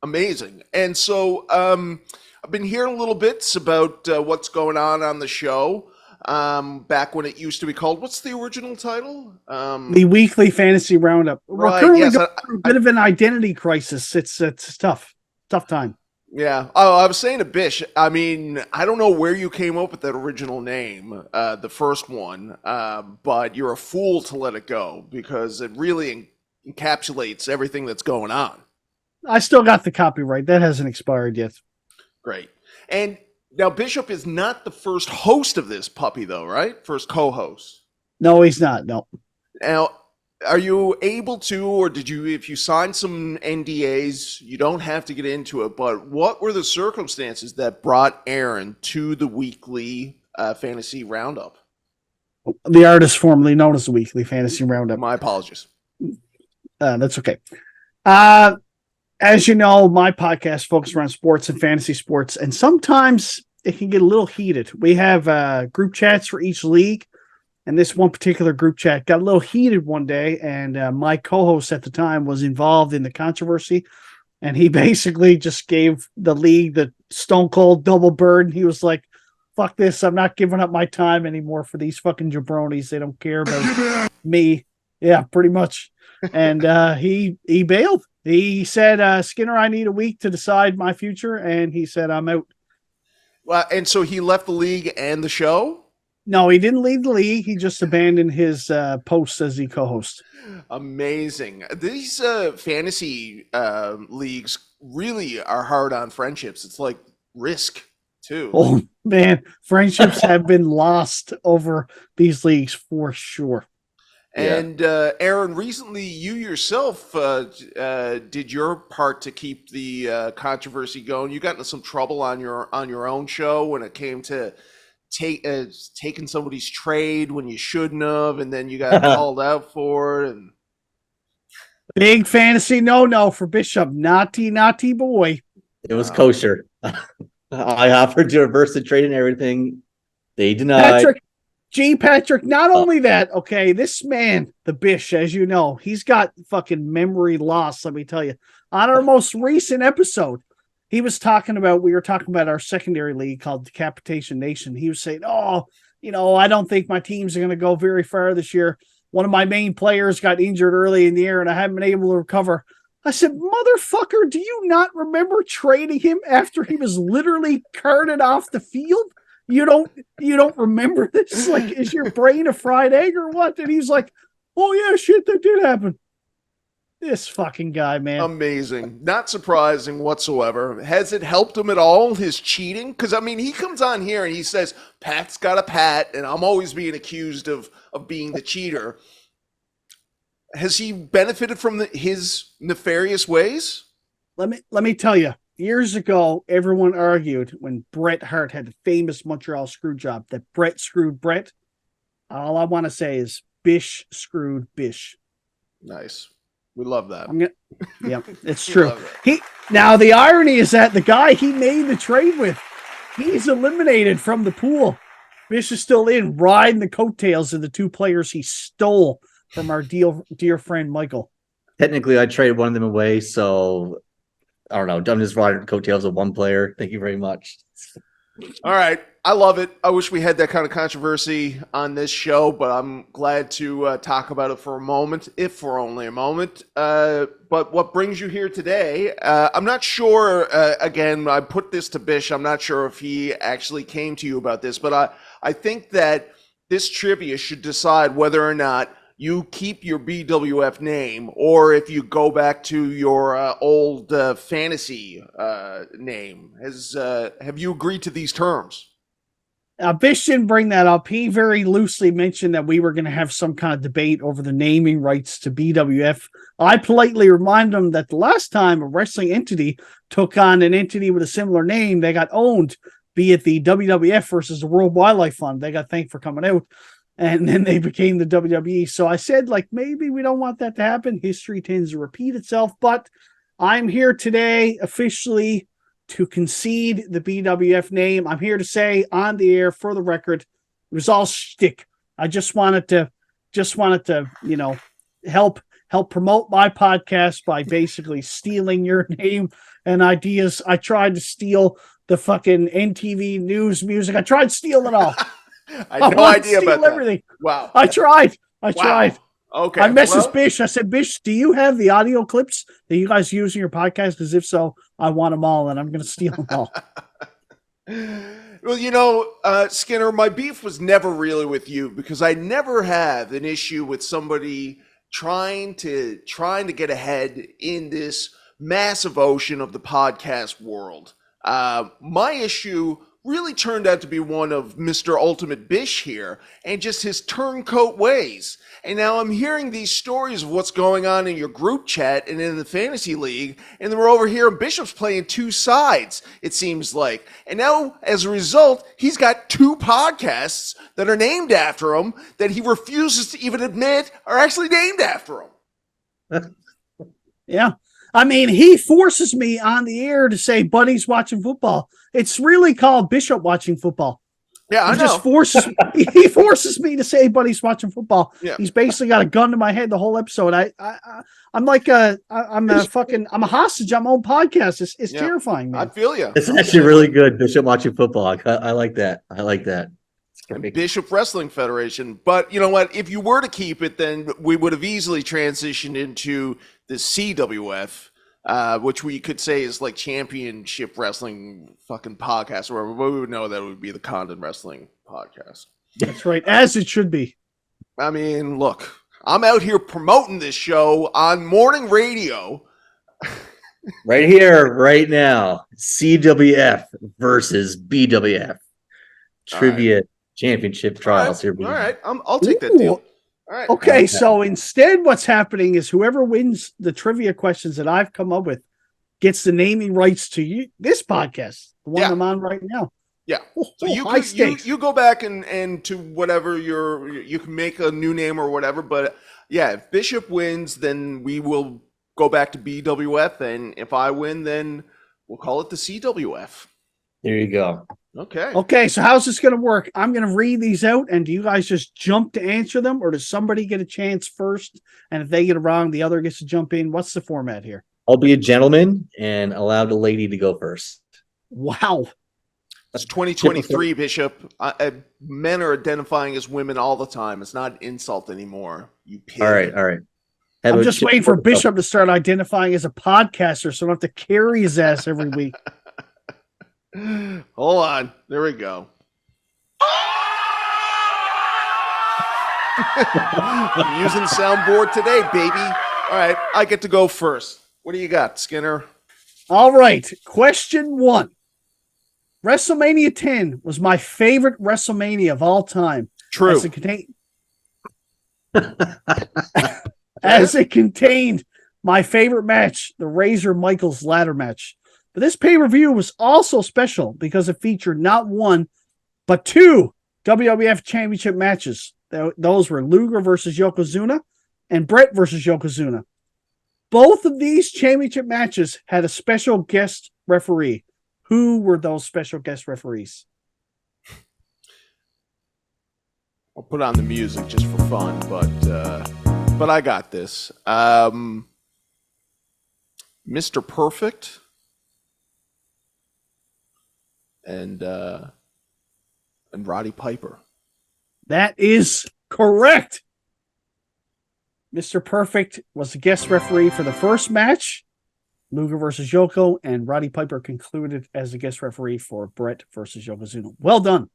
Amazing. And so I've been hearing little bits about what's going on the show. Back when it used to be called, what's the original title? The weekly fantasy roundup. We're Right, currently yes, going through a bit of an identity crisis. It's tough time. Yeah. Oh, I was saying to Bish, I mean, I don't know where you came up with that original name, the first one, but you're a fool to let it go because it really encapsulates everything that's going on. I still got the copyright. That hasn't expired yet. Great. And now Bishop is not the first host of this puppy, though, right? First co-host. No, he's not. No. Now, are you able to, or did you, if you signed some NDAs, you don't have to get into it, but what were the circumstances that brought Aaron to the weekly fantasy roundup? The artist formerly known as the weekly fantasy roundup. My apologies. That's okay. As you know, my podcast focuses around sports and fantasy sports, and sometimes it can get a little heated. We have group chats for each league, and this one particular group chat got a little heated one day, and my co-host at the time was involved in the controversy, and he basically just gave the league the stone cold double bird, and he was like, fuck this, I'm not giving up my time anymore for these fucking jabronis. They don't care about me. Yeah, pretty much. And he bailed. He said, Skinner, I need a week to decide my future. And he said, I'm out. Well, and so he left the league and the show? No, he didn't leave the league. He just abandoned his post as the co-host. Amazing. These fantasy leagues really are hard on friendships. It's like Risk, too. Oh, man. Friendships have been lost over these leagues for sure. And Aaron, recently you yourself did your part to keep the controversy going. You got into some trouble on your own show when it came to taking somebody's trade when you shouldn't have, and then you got called out for it. And big fantasy no for Bishop. Naughty boy. It was kosher. I offered to reverse the trade and everything. They denied. Patrick, not only that, okay, this man, the Bish, as you know, he's got fucking memory loss, let me tell you. On our most recent episode, we were talking about our secondary league called Decapitation Nation. He was saying, I don't think my teams are going to go very far this year. One of my main players got injured early in the year, and I haven't been able to recover. I said, motherfucker, do you not remember trading him after he was literally carted off the field? You don't remember this? Like, is your brain a fried egg or what? And he's like, oh yeah, shit, that did happen. This fucking guy, man. Amazing. Not surprising whatsoever. Has it helped him at all, his cheating? Because, I mean, he comes on here and he says, Pat's got a pat, and I'm always being accused of being the cheater. Has he benefited from his nefarious ways? Let me tell you. Years ago, everyone argued when Bret Hart had the famous Montreal screw job that Bret screwed Bret. All I want to say is Bish screwed Bish. Nice. We love that. Yeah, it's true. Now the irony is that the guy he made the trade with, he's eliminated from the pool. Bish is still in, riding the coattails of the two players he stole from our dear friend Michael. Technically, I traded one of them away, so I don't know. I'm just riding the coattails of one player. Thank you very much. All right. I love it. I wish we had that kind of controversy on this show, but I'm glad to talk about it for a moment, if for only a moment. But what brings you here today, I'm not sure, again, I put this to Bish. I'm not sure if he actually came to you about this, but I think that this trivia should decide whether or not you keep your BWF name or if you go back to your old fantasy name. Have you agreed to these terms? Bish didn't bring that up. He very loosely mentioned that we were going to have some kind of debate over the naming rights to BWF. I politely reminded him that the last time a wrestling entity took on an entity with a similar name, they got owned, be it the WWF versus the World Wildlife Fund. They got thanked for coming out, and then they became the WWE. So I said, like, maybe we don't want that to happen. History tends to repeat itself, but I'm here today officially to concede the BWF name. I'm here to say on the air, for the record, it was all shtick. I just wanted to, help promote my podcast by basically stealing your name and ideas. I tried to steal the fucking NTV news music. I tried stealing it all. I had no idea about that. Everything. Wow. I tried. Okay. I messaged Bish. I said, Bish, do you have the audio clips that you guys use in your podcast? Because if so, I want them all, and I'm going to steal them all. Well, Skinner, my beef was never really with you because I never have an issue with somebody trying to get ahead in this massive ocean of the podcast world. My issue really turned out to be one of Mr. Ultimate Bish here and just his turncoat ways. And now I'm hearing these stories of what's going on in your group chat and in the fantasy league, and then we're over here and Bishop's playing two sides, it seems like. And now, as a result, he's got two podcasts that are named after him that he refuses to even admit are actually named after him. Yeah. I mean, he forces me on the air to say Buddy's watching football. It's really called Bishop watching football. Yeah, I know. He forces me to say Buddy's watching football. Yeah. He's basically got a gun to my head the whole episode. I'm a hostage on my own podcast. It's terrifying, man. I feel you. It's actually really good. Bishop watching football. I like that. Bishop Wrestling Federation. But you know what? If you were to keep it, then we would have easily transitioned into the CWF, which we could say is like championship wrestling fucking podcast or whatever. But we would know that it would be the Condon Wrestling Podcast. That's right, as it should be. I mean, look, I'm out here promoting this show on morning radio. Right here, right now. CWF versus BWF. Trivia championship trials here. All right. I'll take that deal. All right. Okay, so instead what's happening is whoever wins the trivia questions that I've come up with gets the naming rights to this podcast, the one I'm on right now. Yeah. So you go back and to whatever you can make a new name or whatever. But yeah, if Bishop wins, then we will go back to BWF. And if I win, then we'll call it the CWF. There you go. Okay, so how's this going to work? I'm going to read these out, and do you guys just jump to answer them, or does somebody get a chance first, and if they get it wrong, the other gets to jump in? What's the format here? I'll be a gentleman and allow the lady to go first. Wow. That's 2023, Bishop. Men are identifying as women all the time. It's not an insult anymore. You pig. All right. I'm just waiting for Bishop to start identifying as a podcaster so I don't have to carry his ass every week. Hold on. There we go. I'm using the soundboard today, baby. All right. I get to go first. What do you got, Skinner? All right. Question 1. WrestleMania 10 was my favorite WrestleMania of all time. True. As it contained my favorite match, the Razor Michaels ladder match. But this pay-per-view was also special because it featured not one, but 2 WWF Championship matches. Those were Luger versus Yokozuna and Brett versus Yokozuna. Both of these championship matches had a special guest referee. Who were those special guest referees? I'll put on the music just for fun, but I got this. Mr. Perfect and Roddy Piper. That is correct. Mr. Perfect was the guest referee for the first match, Luger versus Yoko, and Roddy Piper concluded as the guest referee for Brett versus Yokozuna. Well done.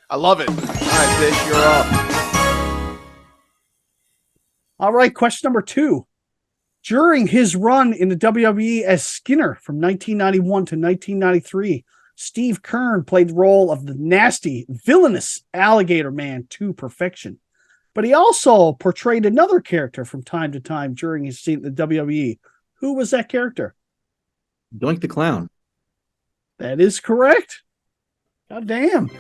I love it. All right, Bish, you're up. All right, question number 2. During his run in the WWE as Skinner from 1991 to 1993, Steve Keirn played the role of the nasty, villainous alligator man to perfection. But he also portrayed another character from time to time during his stint in the WWE. Who was that character? Doink the Clown. That is correct. God damn.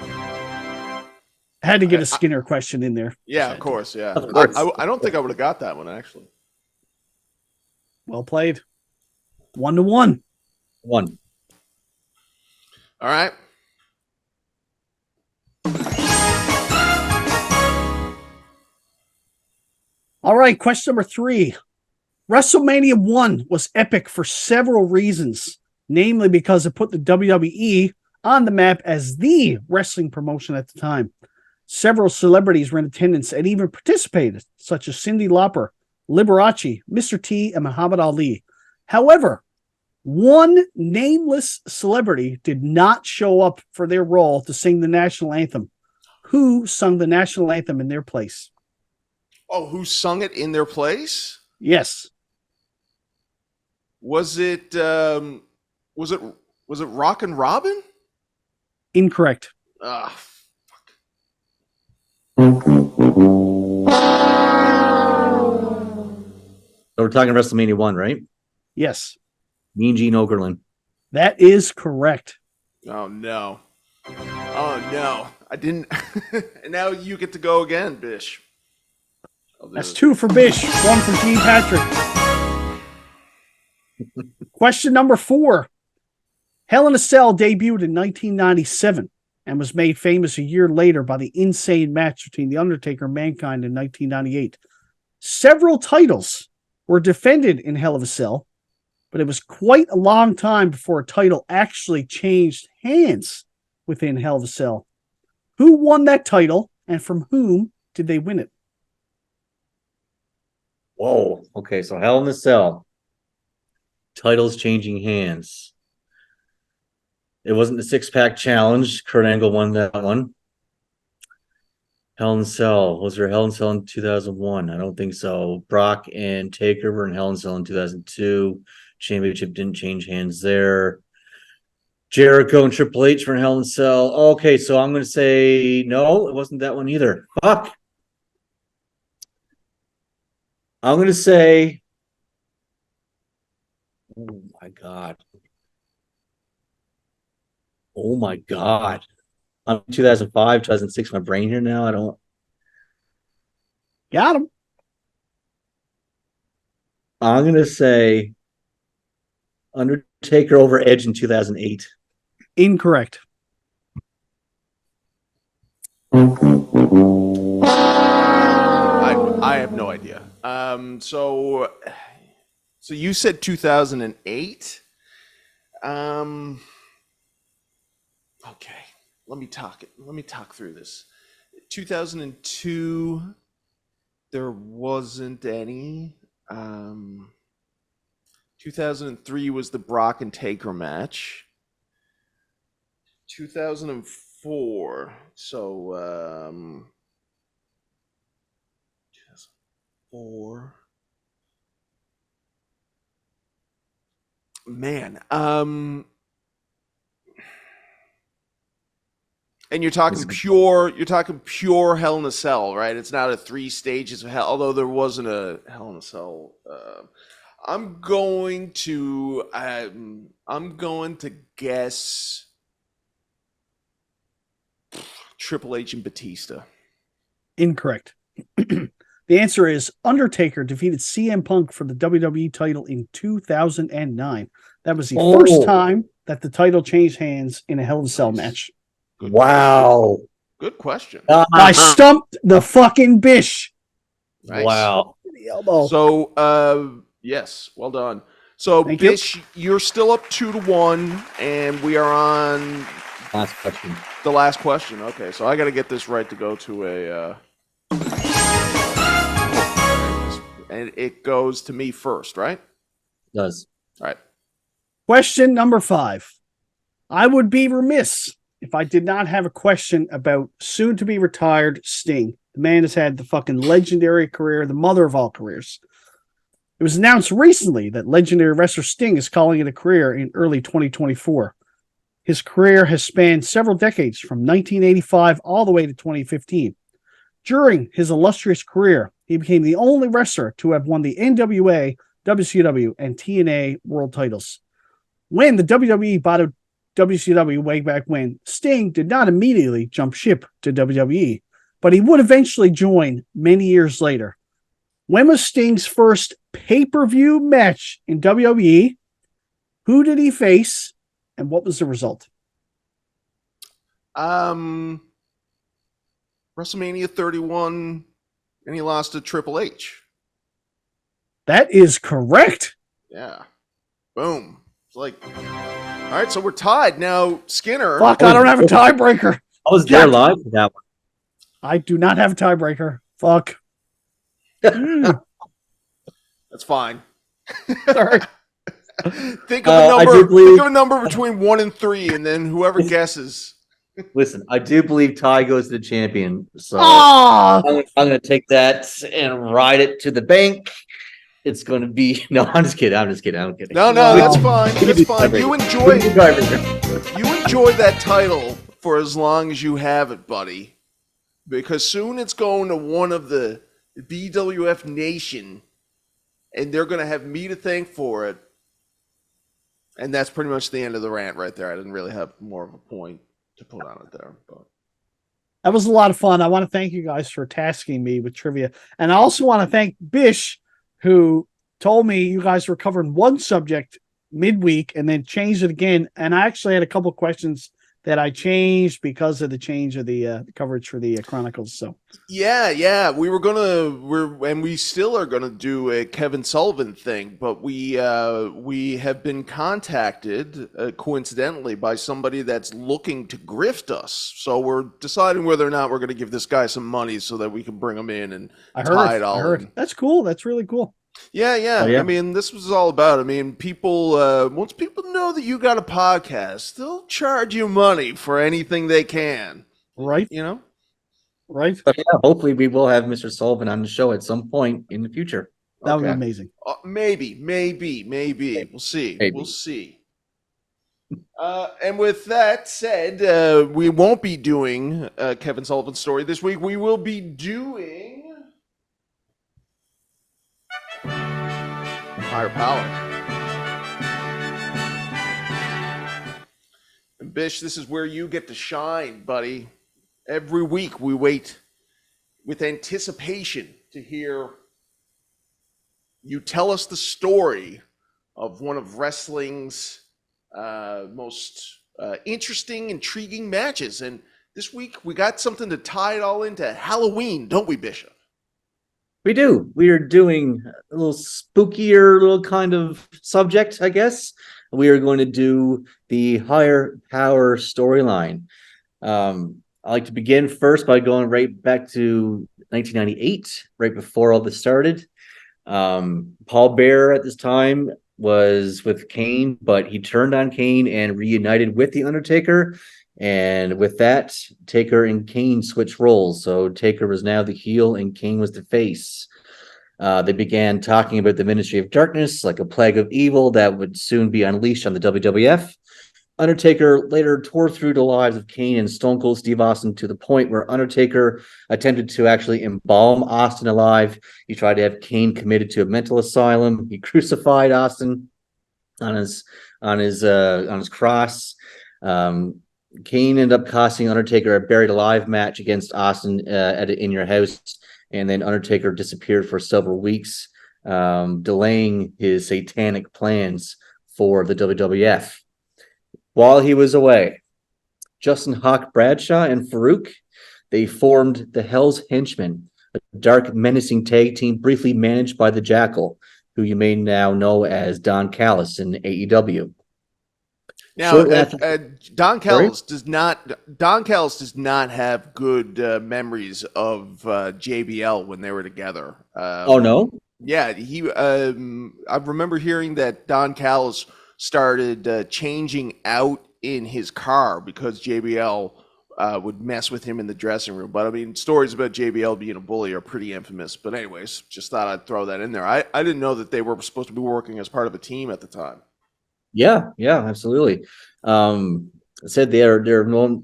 Had to get a Skinner question in there. Yeah, of course. Yeah. Of course. I don't think I would have got that one, actually. Well played. 1-1. 1. All right. All right, question number 3. WrestleMania 1 was epic for several reasons, namely because it put the WWE on the map as the wrestling promotion at the time. Several celebrities were in attendance and even participated, such as Cyndi Lauper, Liberace, Mr. T, and Muhammad Ali. However, one nameless celebrity did not show up for their role to sing the national anthem. Who sung the national anthem in their place? Oh, who sung it in their place? Yes. Was it Rockin' Robin? Incorrect. Ah, So we're talking WrestleMania 1, right? Yes. Mean Gene Okerlund. That is correct. oh no. Oh no. I didn't. And now you get to go again, Bish. That's 2 for Bish, 1 for Gene Patrick. Question number 4. Hell in a Cell debuted in 1997 and was made famous a year later by the insane match between The Undertaker and Mankind in 1998. Several titles were defended in Hell in a Cell, but it was quite a long time before a title actually changed hands within Hell in a Cell. Who won that title and from whom did they win it? Whoa. Okay, so Hell in a Cell. Titles changing hands. It wasn't the six-pack challenge. Kurt Angle won that one. Hell in a Cell. Was there Hell in a Cell in 2001? I don't think so. Brock and Taker were in Hell in a Cell in 2002. Championship didn't change hands there. Jericho and Triple H were in Hell in a Cell. Okay, so I'm going to say no, it wasn't that one either. Fuck. I'm going to say, oh my God. Oh my God. I'm 2005, 2006, my brain here now. I don't. Got him. I'm going to say Undertaker over Edge in 2008. Incorrect. I have no idea. So you said 2008. Okay, let me talk through this. 2002, there wasn't any. 2003 was the Brock and Taker match. 2004, so 2004. Man, and you're talking pure Hell in a Cell, right? It's not a 3 stages of hell, although there wasn't a Hell in a Cell. I'm going to guess Triple H and Batista. Incorrect. The answer is Undertaker defeated CM Punk for the WWE title in 2009. That was the first time that the title changed hands in a Hell in a Cell match. Wow. Good question. I stumped the fucking bish. Nice. Wow. The elbow. So, yes, well done. So, Thank you. Bish, you're still up 2-1, and we are on Last question. the last question. Okay, so I got to get this right to go to a. And it goes to me first, right? It does. All right. Question number 5. I would be remiss if I did not have a question about soon-to-be retired Sting. The man has had the fucking legendary career, the mother of all careers. It was announced recently that legendary wrestler Sting is calling it a career in early 2024. His career has spanned several decades, from 1985 all the way to 2015. During his illustrious career, he became the only wrestler to have won the NWA, WCW, and TNA world titles. When the WWE bought WCW way back when, Sting did not immediately jump ship to WWE, but he would eventually join many years later. When was Sting's first pay-per-view match in WWE? Who did he face, and what was the result? WrestleMania 31, and he lost to Triple H. That is correct. Yeah. Boom. It's like, all right, so we're tied. Now, Skinner. Fuck, I don't have a tiebreaker. I was there live for that one. I do not have a tiebreaker. Fuck. That's fine. Sorry. Think of a number between 1 and 3, and then whoever guesses. Listen, I do believe Ty goes to the champion, so Oh, I'm going to take that and ride it to the bank. It's going to be no. I'm just kidding. I'm kidding. No, that's fine. That's fine. You enjoy that title for as long as you have it, buddy, because soon it's going to one of the BWF Nation, and they're going to have me to thank for it. And that's pretty much the end of the rant right there. I didn't really have more of a point to put on it there. But that was a lot of fun. I want to thank you guys for tasking me with trivia. And I also want to thank Bish, who told me you guys were covering one subject midweek and then changed it again. And I actually had a couple of questions that I changed because of the change of the coverage for the Chronicles. So yeah, we still are gonna do a Kevin Sullivan thing, but we have been contacted coincidentally by somebody that's looking to grift us. So we're deciding whether or not we're gonna give this guy some money so that we can bring him in and tie it all in. That's cool. That's really cool. Yeah. Oh, yeah. I mean, this was all about. I mean, people. Once people know that you got a podcast, they'll charge you money for anything they can. Right. You know. Right. But yeah, hopefully we will have Mr. Sullivan on the show at some point in the future. That would be amazing. Maybe. We'll see. Maybe. We'll see. And with that said, we won't be doing Kevin Sullivan's story this week. We will be doing Higher Power. And Bish, this is where you get to shine, buddy. Every week we wait with anticipation to hear you tell us the story of one of wrestling's most interesting, intriguing matches. And this week we got something to tie it all into Halloween, don't we, Bishop? We do. We are doing a little spookier, little kind of subject, I guess. We are going to do the Higher Power storyline. I like to begin first by going right back to 1998, right before all this started. Paul Bearer at this time was with Kane, but he turned on Kane and reunited with The Undertaker. And with that, Taker and Kane switched roles. So Taker was now the heel and Kane was the face. They began talking about the Ministry of Darkness, like a plague of evil that would soon be unleashed on the WWF. Undertaker later tore through the lives of Kane and Stone Cold Steve Austin to the point where Undertaker attempted to actually embalm Austin alive. He tried to have Kane committed to a mental asylum. He crucified Austin on his cross. Kane ended up costing Undertaker a buried alive match against Austin at In Your House and then Undertaker disappeared for several weeks, delaying his satanic plans for the WWF. While he was away, Justin Hawk Bradshaw and Farouk, they formed the Hell's Henchmen, a dark, menacing tag team briefly managed by the Jackal, who you may now know as Don Callis in AEW. Now, Don Callis does not have good memories of JBL when they were together. Oh no? Yeah, I remember hearing that Don Callis started changing out in his car because JBL would mess with him in the dressing room. But I mean, stories about JBL being a bully are pretty infamous. But anyways, just thought I'd throw that in there. I didn't know that they were supposed to be working as part of a team at the time. Yeah, absolutely. Said they were known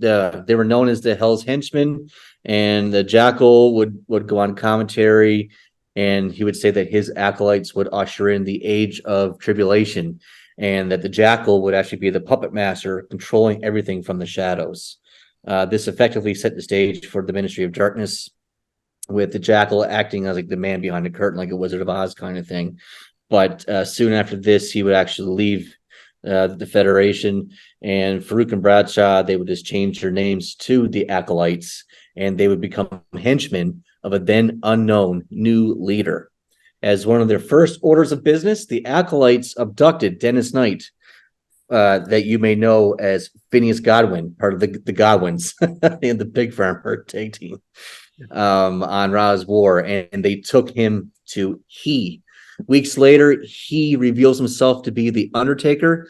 as the Hell's Henchmen, and the Jackal would go on commentary, and he would say that his acolytes would usher in the age of tribulation, and that the Jackal would actually be the puppet master controlling everything from the shadows. This effectively set the stage for the Ministry of Darkness, with the Jackal acting as like the man behind the curtain, like a Wizard of Oz kind of thing. But soon after this, he would actually leave the Federation, and Farouk and Bradshaw, they would just change their names to the Acolytes, and they would become henchmen of a then unknown new leader. As one of their first orders of business, the Acolytes abducted Dennis Knight, that you may know as Phineas Godwin, part of the Godwins in the Pig Farmer tag team on Raw's War, and they took him to He. Weeks later, he reveals himself to be the Undertaker.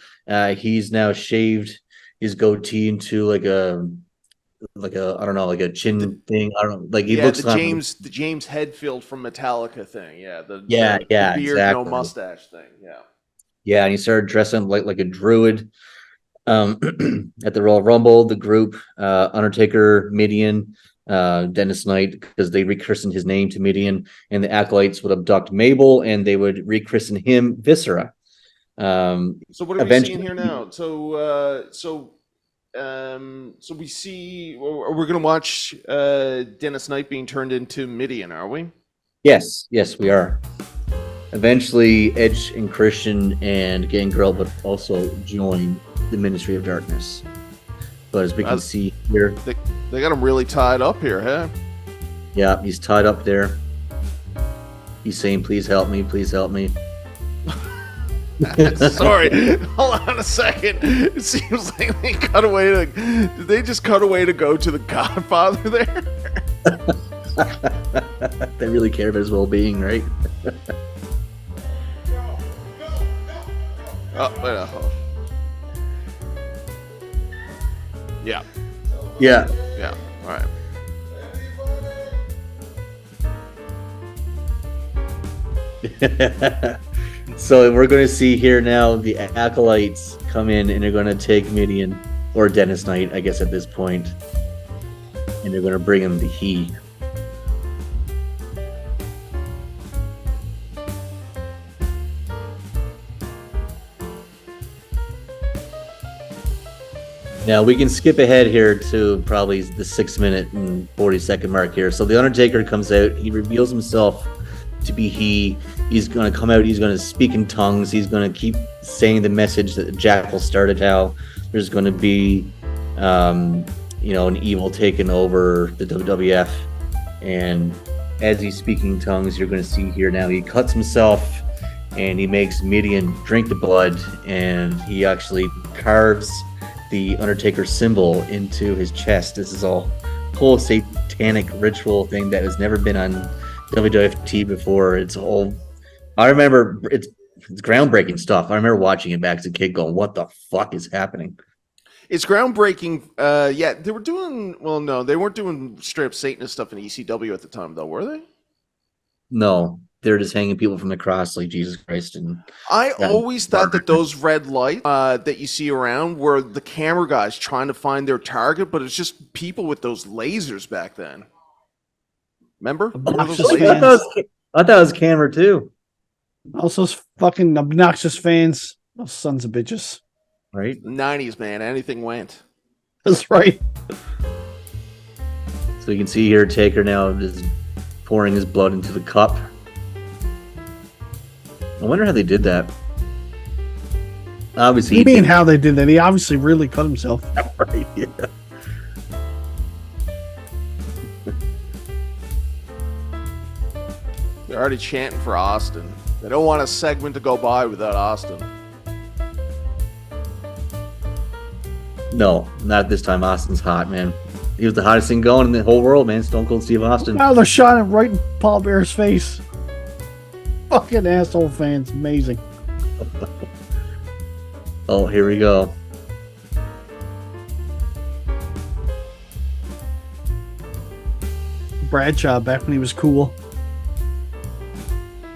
He's now shaved his goatee into like a I don't know, like a chin thing. I don't know, like he looks the James Hetfield from Metallica thing. The beard, exactly. no mustache thing. Yeah, and he started dressing like a druid. At the Royal Rumble, the group Undertaker, Mideon, Dennis Knight, because they rechristened his name to Mideon, and the Acolytes would abduct Mabel, and they would rechristen him Viscera. So what are we seeing here now? So we see we're going to watch Dennis Knight being turned into Mideon, are we? Yes, we are. Eventually, Edge and Christian and Gangrel would also join the Ministry of Darkness. But as we can see here, they got him really tied up here, huh? Yeah, he's tied up there. He's saying, "Please help me, please help me." Sorry, hold on a second. It seems like they cut away did they just cut away to go to the Godfather there? They really care about his well-being, right? Yeah. All right. So we're going to see here now the Acolytes come in, and they're going to take Mideon, or Dennis Knight, I guess at this point, and they're going to bring him to He. Now we can skip ahead here to probably the 6-minute and 40-second mark here. So the Undertaker comes out. He reveals himself to be He. He's going to come out. He's going to speak in tongues. He's going to keep saying the message that the Jackal started, how there's going to be, an evil taking over the WWF. And as he's speaking in tongues, you're going to see here now he cuts himself and he makes Mideon drink the blood, and he actually carves the Undertaker symbol into his chest. This is a whole satanic ritual thing that has never been on WWF before. I remember it's groundbreaking stuff. I remember watching it back as a kid going, what the fuck is happening? It's groundbreaking. They were doing, no, they weren't doing straight up Satanist stuff in ECW at the time though, were they? No. They're just hanging people from the cross like Jesus Christ. And I always thought that those red lights that you see around were the camera guys trying to find their target, but it's just people with those lasers back then. Remember? Obnoxious those fans. I thought it was camera too. Also, those fucking obnoxious fans. Those sons of bitches. Right? 90s, man. Anything went. That's right. So you can see here, Taker now is pouring his blood into the cup. I wonder how they did that. Obviously, You mean how they did that? He obviously really cut himself. right? Yeah. They're already chanting for Austin. They don't want a segment to go by without Austin. No, not this time. Austin's hot, man. He was the hottest thing going in the whole world, man. Stone Cold Steve Austin. Now they're shining right in Paul Bear's face. Fucking asshole fans. Amazing. Oh, here we go. Bradshaw back when he was cool.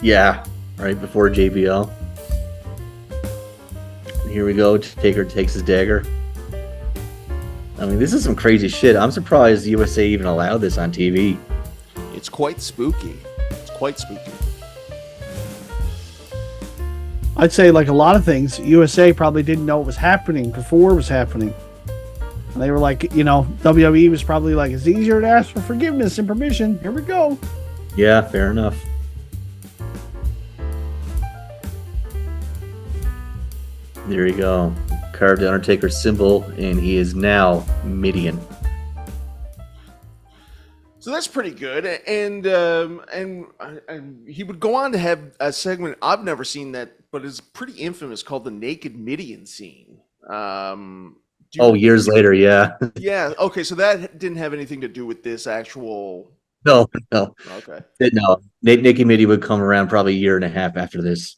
Yeah, right before JBL. Here we go. Taker takes his dagger. I mean, this is some crazy shit. I'm surprised USA even allowed this on TV. It's quite spooky. It's quite spooky. I'd say, like a lot of things, USA probably didn't know it was happening before it was happening. And they were like, you know, WWE was probably like, it's easier to ask for forgiveness and permission. Here we go. Yeah, fair enough. There you go. Carved the Undertaker symbol, and he is now Midian. So that's pretty good, and he would go on to have a segment I've never seen that, but is pretty infamous, called the Naked Midian scene. Years later, yeah. Yeah. Okay, so that didn't have anything to do with this actual. No. Okay, No. Nikki Midian would come around probably a year and a half after this.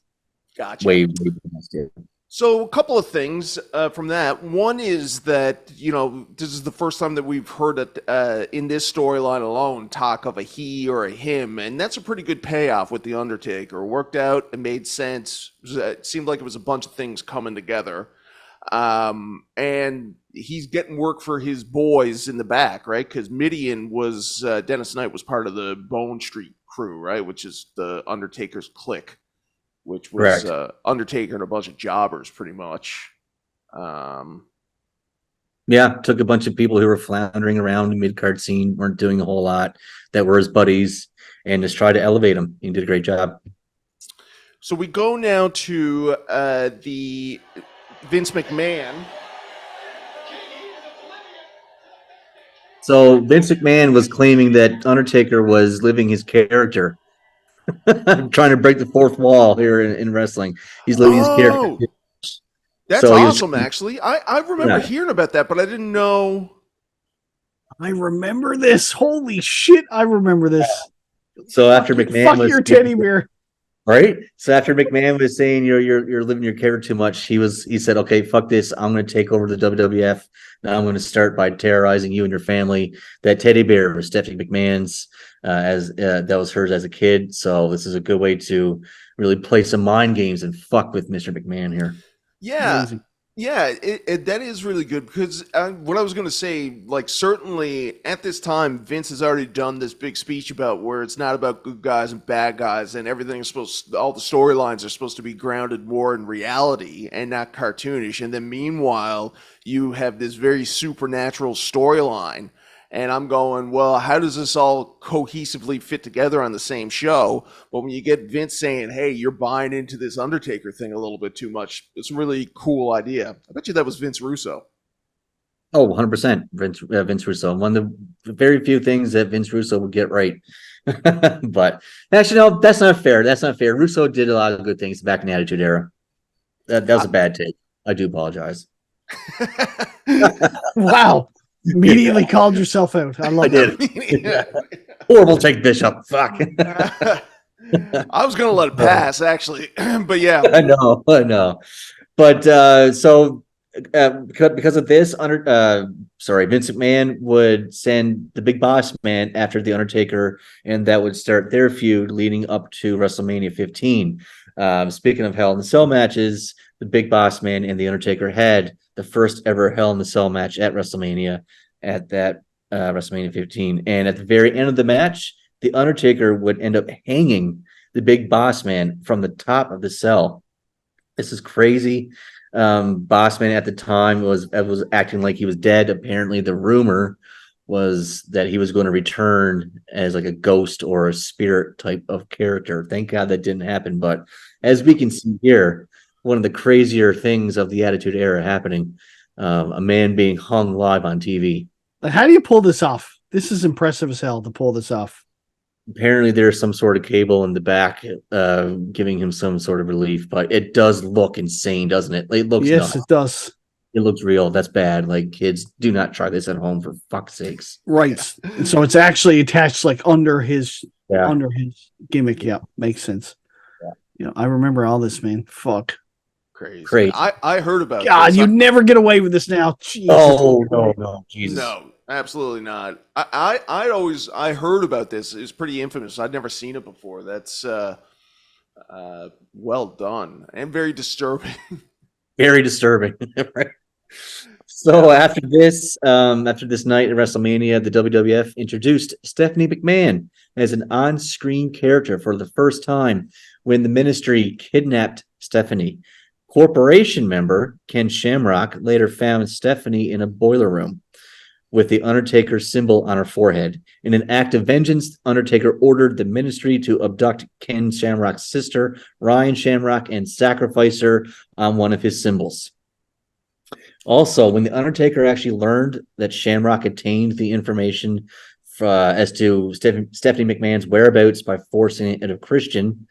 gotcha. Way past it. So a couple of things from that. One is that, you know, this is the first time that we've heard it in this storyline alone talk of a he or a him, and that's a pretty good payoff with The Undertaker. It worked out, it made sense. It seemed like it was a bunch of things coming together. And he's getting work for his boys in the back, right? Because Midian was, Dennis Knight was part of the Bone Street crew, right? Which is the Undertaker's clique. Which was Undertaker and a bunch of jobbers, pretty much. Yeah, took a bunch of people who were floundering around the mid-card scene, weren't doing a whole lot, that were his buddies, and just tried to elevate him. He did a great job. So we go now to the Vince McMahon. So Vince McMahon was claiming that Undertaker was living his character. Trying to break the fourth wall here in wrestling. He's living his character. That's So awesome, actually. I remember hearing about that, but I didn't know. I remember this. Holy shit, I remember this. So after McMahon Fuck was your teddy bear. right, so after McMahon was saying you're living your character too much, he said, okay, fuck this. I'm going to take over the WWF. Now I'm going to start by terrorizing you and your family. That teddy bear was Stephanie McMahon's. That was hers as a kid, so this is a good way to really play some mind games and fuck with Mr. McMahon here. Yeah, Amazing. yeah, that is really good, because what I was going to say, like, certainly at this time, Vince has already done this big speech about where it's not about good guys and bad guys, and everything is all the storylines are supposed to be grounded more in reality and not cartoonish. And then meanwhile, you have this very supernatural storyline. And I'm going, well, how does this all cohesively fit together on the same show? But when you get Vince saying, hey, you're buying into this Undertaker thing a little bit too much, it's a really cool idea. I bet you that was Vince Russo. Oh, 100%. Vince Russo. One of the very few things that Vince Russo would get right. But actually, no, that's not fair. That's not fair. Russo did a lot of good things back in the Attitude Era. That was a bad take. I do apologize. Wow. Immediately called yourself out. I love that. Horrible take, Bishop. Fuck. I was going to let it pass, actually. But yeah. I know. But so because of this, Vince McMahon would send the Big Boss Man after the Undertaker, and that would start their feud leading up to WrestleMania 15. Speaking of Hell in the Cell matches, the Big Boss Man and the Undertaker had the first ever Hell in the Cell match at WrestleMania at that WrestleMania 15. And at the very end of the match, the Undertaker would end up hanging the Big Boss Man from the top of the cell. This is crazy. Boss Man at the time was acting like he was dead. Apparently, the rumor was that he was going to return as like a ghost or a spirit type of character. Thank God that didn't happen. But as we can see here, one of the crazier things of the Attitude Era happening, a man being hung live on TV. Like, how do you pull this off? This is impressive as hell to pull this off. Apparently there's some sort of cable in the back giving him some sort of relief, but it does look insane, doesn't it? It looks Yes, nuts. it does. It looks real. That's bad. Like, kids, do not try this at home, for fuck's sakes. Right. And so it's actually attached like under his Yeah. gimmick. Yeah, makes sense. Yeah. You know, I remember all this, man. Fuck. Crazy. I heard about God, this. you never get away with this now. Jesus. Oh, no, Jesus. No, absolutely not. I heard about this. It's pretty infamous. I'd never seen it before. That's well done and very disturbing. Very disturbing. Right? So after this night at WrestleMania, the WWF introduced Stephanie McMahon as an on-screen character for the first time when the Ministry kidnapped Stephanie. Corporation member Ken Shamrock later found Stephanie in a boiler room with the Undertaker symbol on her forehead. In an act of vengeance, Undertaker ordered the Ministry to abduct Ken Shamrock's sister, Ryan Shamrock, and sacrifice her on one of his symbols. Also, when the Undertaker actually learned that Shamrock obtained the information as to Stephanie McMahon's whereabouts by forcing it out of Christian,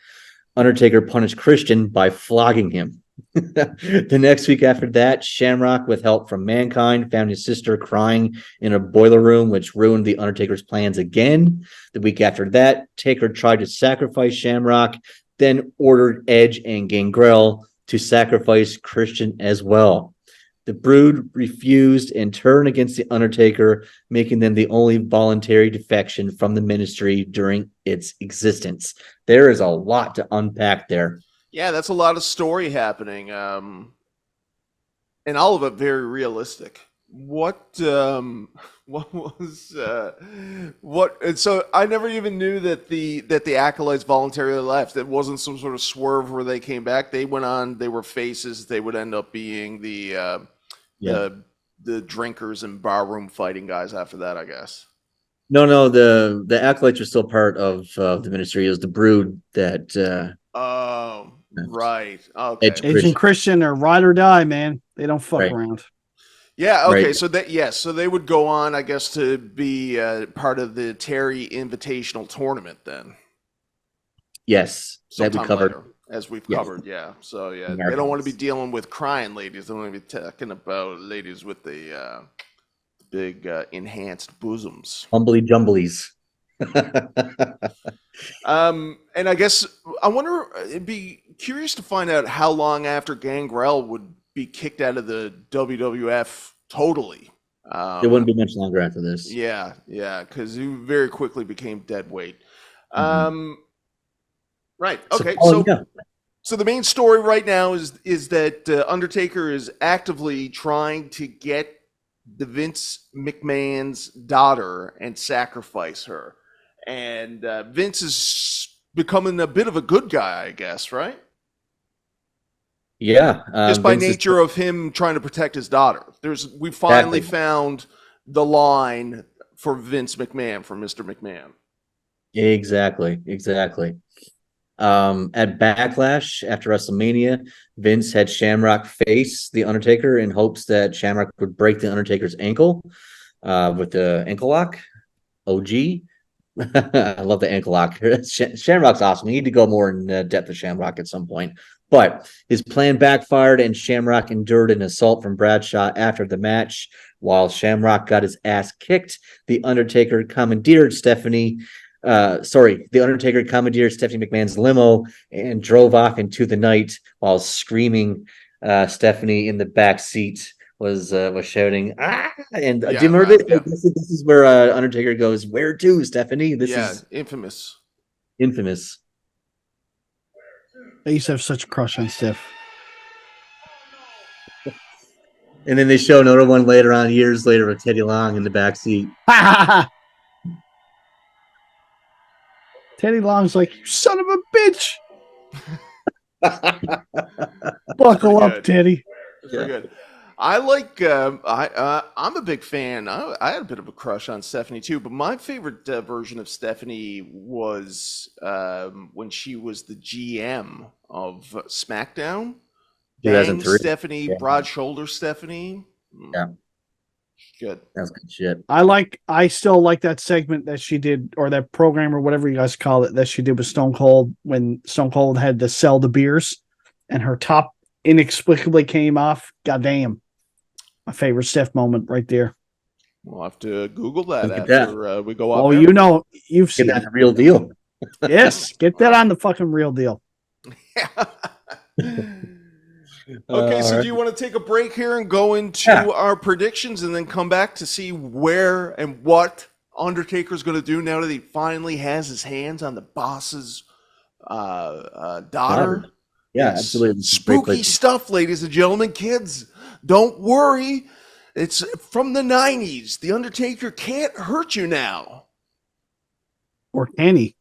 Undertaker punished Christian by flogging him. The next week after that, Shamrock, with help from Mankind, found his sister crying in a boiler room, which ruined the Undertaker's plans again. The week after that, Taker tried to sacrifice Shamrock, then ordered Edge and Gangrel to sacrifice Christian as well. The Brood refused and turned against the Undertaker, making them the only voluntary defection from the Ministry during its existence. There is a lot to unpack there. Yeah, that's a lot of story happening, and all of it very realistic. What was what? And so I never even knew that the acolytes voluntarily left. It wasn't some sort of swerve where they came back. They went on. They were faces. They would end up being the drinkers and barroom fighting guys after that, I guess. No, the acolytes are still part of the Ministry. It was the Brood that. Oh, right. Okay. Edge and Christian are ride or die, man. They don't fuck around. Yeah. Okay. Right. So they would go on, I guess, to be part of the Terry Invitational Tournament then. Yes, that we covered. Later, as we've covered. Yeah. So yeah, they don't want to be dealing with crying ladies. They want to be talking about ladies with the big enhanced bosoms. Humbly jumblies. And I guess I wonder. It'd be curious to find out how long after Gangrel would be kicked out of the WWF totally. It wouldn't be much longer after this. Yeah, because he very quickly became dead weight. Right. Okay. So the main story right now is that Undertaker is actively trying to get the Vince McMahon's daughter and sacrifice her. And Vince is becoming a bit of a good guy, I guess, right? Yeah. Just by nature of him trying to protect his daughter. We finally found the line for Vince McMahon, for Mr. McMahon. Exactly. At Backlash after WrestleMania, Vince had Shamrock face the Undertaker in hopes that Shamrock would break the Undertaker's ankle with the ankle lock. OG. I love the ankle lock. Shamrock's awesome. We need to go more in depth with Shamrock at some point. But his plan backfired, and Shamrock endured an assault from Bradshaw after the match. While Shamrock got his ass kicked, the Undertaker commandeered Stephanie McMahon's limo and drove off into the night while screaming. Stephanie in the back seat was shouting, "Ah!" And do you remember this? Yeah. This is where Undertaker goes, "Where to, Stephanie?" This is infamous. I used to have such a crush on Steph. And then they show another one later on, years later, with Teddy Long in the back seat. Teddy Long's like, "You son of a bitch." Buckle up, Teddy. Very good. I like. I'm a big fan. I had a bit of a crush on Stephanie too, but my favorite version of Stephanie was when she was the GM of SmackDown. Bang 2003. Stephanie, Yeah. broad shoulder Stephanie. Yeah. Good. That's good shit. I still like that segment that she did, or that program, or whatever you guys call it, that she did with Stone Cold when Stone Cold had to sell the beers and her top inexplicably came off. Goddamn. My favorite Steph moment right there. We'll have to Google that Look at that. after we go off. Oh, air. you know, you've Get seen that it. the real deal. Yes, get that on the fucking real deal. Okay, so do you want to take a break here and go into our predictions and then come back to see where and what Undertaker's going to do now that he finally has his hands on the boss's daughter? Yeah, Yes. absolutely. Spooky stuff, ladies and gentlemen. Kids, don't worry. It's from the 90s. The Undertaker can't hurt you now. Or can he?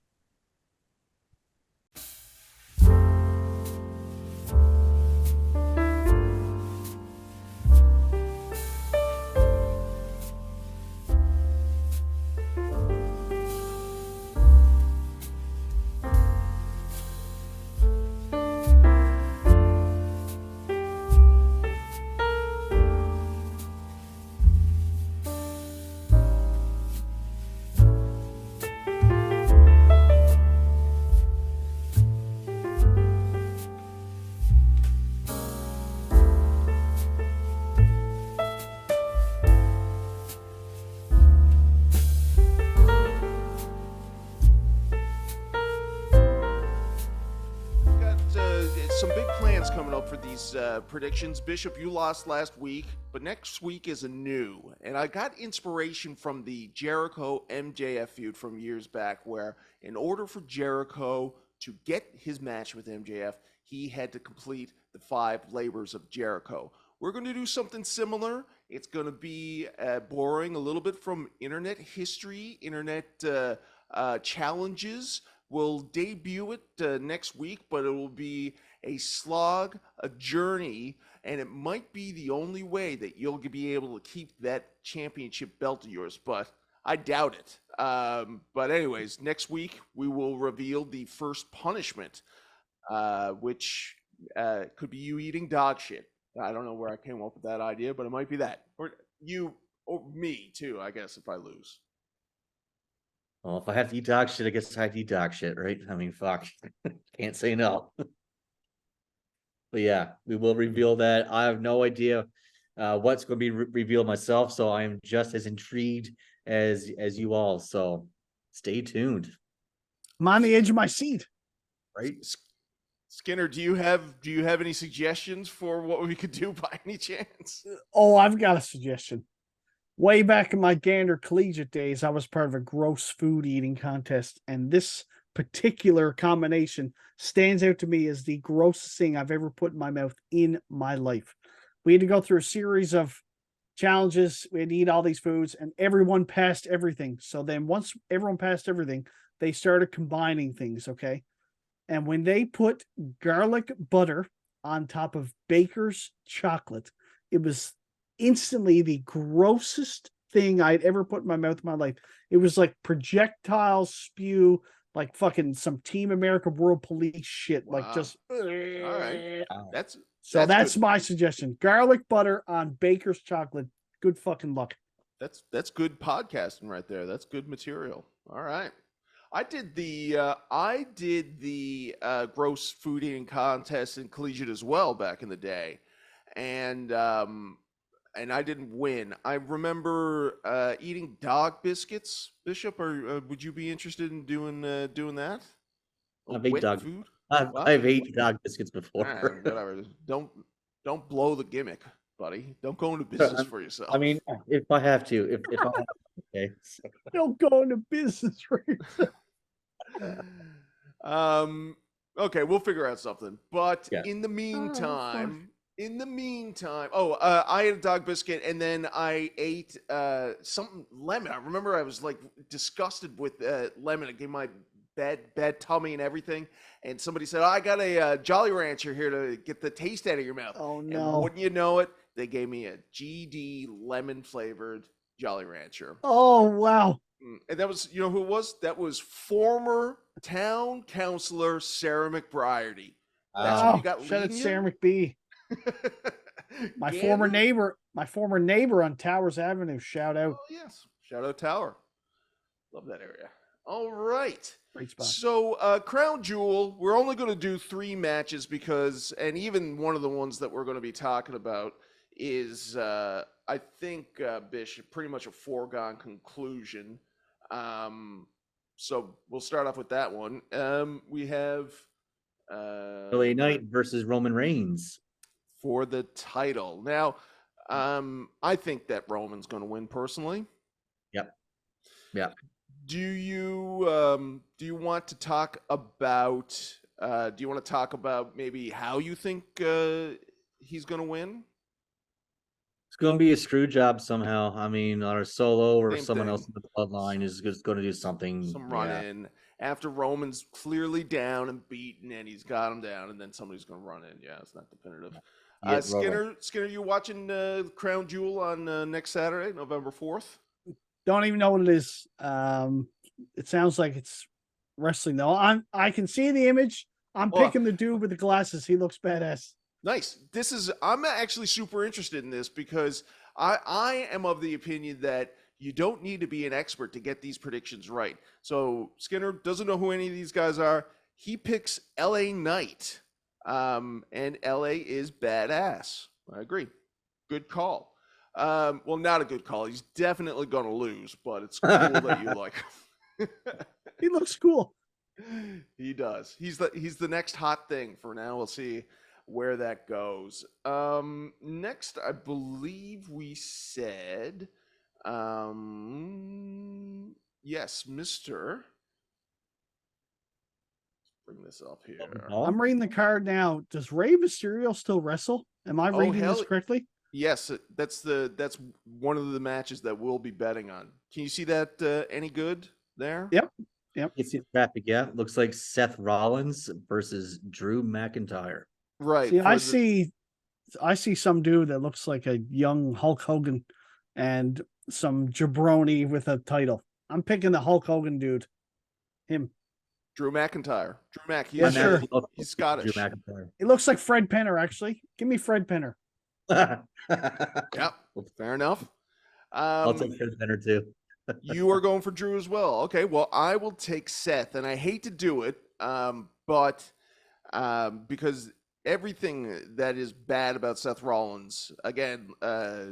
Some big plans coming up for these predictions. Bishop, you lost last week, but next week is a new. And I got inspiration from the Jericho MJF feud from years back, where in order for Jericho to get his match with MJF, he had to complete the 5 labors of Jericho. We're going to do something similar. It's going to be borrowing a little bit from internet history, internet challenges. We'll debut it next week, but it will be a slog, a journey, and it might be the only way that you'll be able to keep that championship belt of yours, but I doubt it. But anyways, next week we will reveal the first punishment, which could be you eating dog shit. I don't know where I came up with that idea, but it might be that. Or you, or me too, I guess, if I lose. Well, if I have to eat dog shit, I guess I have to eat dog shit, right? I mean, fuck. Can't say no. But yeah, we will reveal that. I have no idea what's going to be revealed myself, so I am just as intrigued as you all. So stay tuned. I'm on the edge of my seat. Right, Skinner. Do you have any suggestions for what we could do by any chance? Oh, I've got a suggestion. Way back in my Gander collegiate days, I was part of a gross food eating contest, and this particular combination stands out to me as the grossest thing I've ever put in my mouth in my life. We had to go through a series of challenges. We had to eat all these foods, and everyone passed everything. So then once everyone passed everything, they started combining things, okay? And when they put garlic butter on top of Baker's chocolate, it was instantly the grossest thing I'd ever put in my mouth in my life. It was like projectile spew, like fucking some Team America World Police shit. Wow. Like just All right. That's good. my suggestion. Garlic butter on Baker's chocolate. Good fucking luck. That's good podcasting right there. That's good material. All right. I did the gross food eating contest in collegiate as well back in the day, and I didn't win. I remember eating dog biscuits. Bishop, or would you be interested in doing that? I've ate dog. Food. I've ate dog biscuits before. All right, whatever. Don't blow the gimmick, buddy. Don't go into business for yourself. I mean, if I have to, if I have to, okay. Don't go into business for yourself. Okay, we'll figure out something. But Yeah. in the meantime, I ate a dog biscuit and then I ate something lemon. I remember I was like disgusted with lemon. It gave my bad tummy and everything. And somebody said, "Oh, I got a Jolly Rancher here to get the taste out of your mouth." Oh And no. wouldn't you know it, they gave me a GD lemon flavored Jolly Rancher. Oh, wow. And that was, you know who it was? That was former town councilor Sarah McBriarty. That's what you got Shout out leading Sarah you? McBee. My former Gander? neighbor on Towers Avenue. Shout out. Oh, yes. Shout out Tower. Love that area. All right. Great spot. So, Crown Jewel, we're only going to do 3 matches because, and even one of the ones that we're going to be talking about is, I think, Bish, pretty much a foregone conclusion. So we'll start off with that one. We have LA Knight versus Roman Reigns for the title. Now, I think that Roman's going to win personally. Yep. Do you want to talk about maybe how you think he's going to win? It's going to be a screw job somehow. I mean, or Solo or Same someone thing. else in the bloodline is going to do something. Some run in after Roman's clearly down and beaten, and he's got him down, and then somebody's going to run in. Yeah, it's not definitive. Skinner, you watching Crown Jewel on next Saturday, November 4th? Don't even know what it is. It sounds like it's wrestling though. I can see the image. I'm picking the dude with the glasses. He looks badass. Nice. I'm actually super interested in this because I am of the opinion that you don't need to be an expert to get these predictions right. So Skinner doesn't know who any of these guys are. He picks LA Knight. And LA is badass. I agree. Good call. Well, not a good call. He's definitely going to lose, but it's cool that you like him. He looks cool. He does. He's the next hot thing for now. We'll see where that goes. Next, I believe we said, yes, Mr. Bring this up here. I'm reading the card now. Does Rey Mysterio still wrestle? Am I reading this correctly? Yes, that's one of the matches that we'll be betting on. Can you see that any good there? Yep. It's the traffic, yeah. Looks like Seth Rollins versus Drew McIntyre. Right. See, I see some dude that looks like a young Hulk Hogan and some jabroni with a title. I'm picking the Hulk Hogan dude. Him. Drew McIntyre. Drew Mac. Sure. He's Scottish. Drew McIntyre. He looks like Fred Penner, actually. Give me Fred Penner. Yep. Fair enough. I'll take Fred Penner too. You are going for Drew as well. Okay. Well, I will take Seth, and I hate to do it, but because everything that is bad about Seth Rollins, again,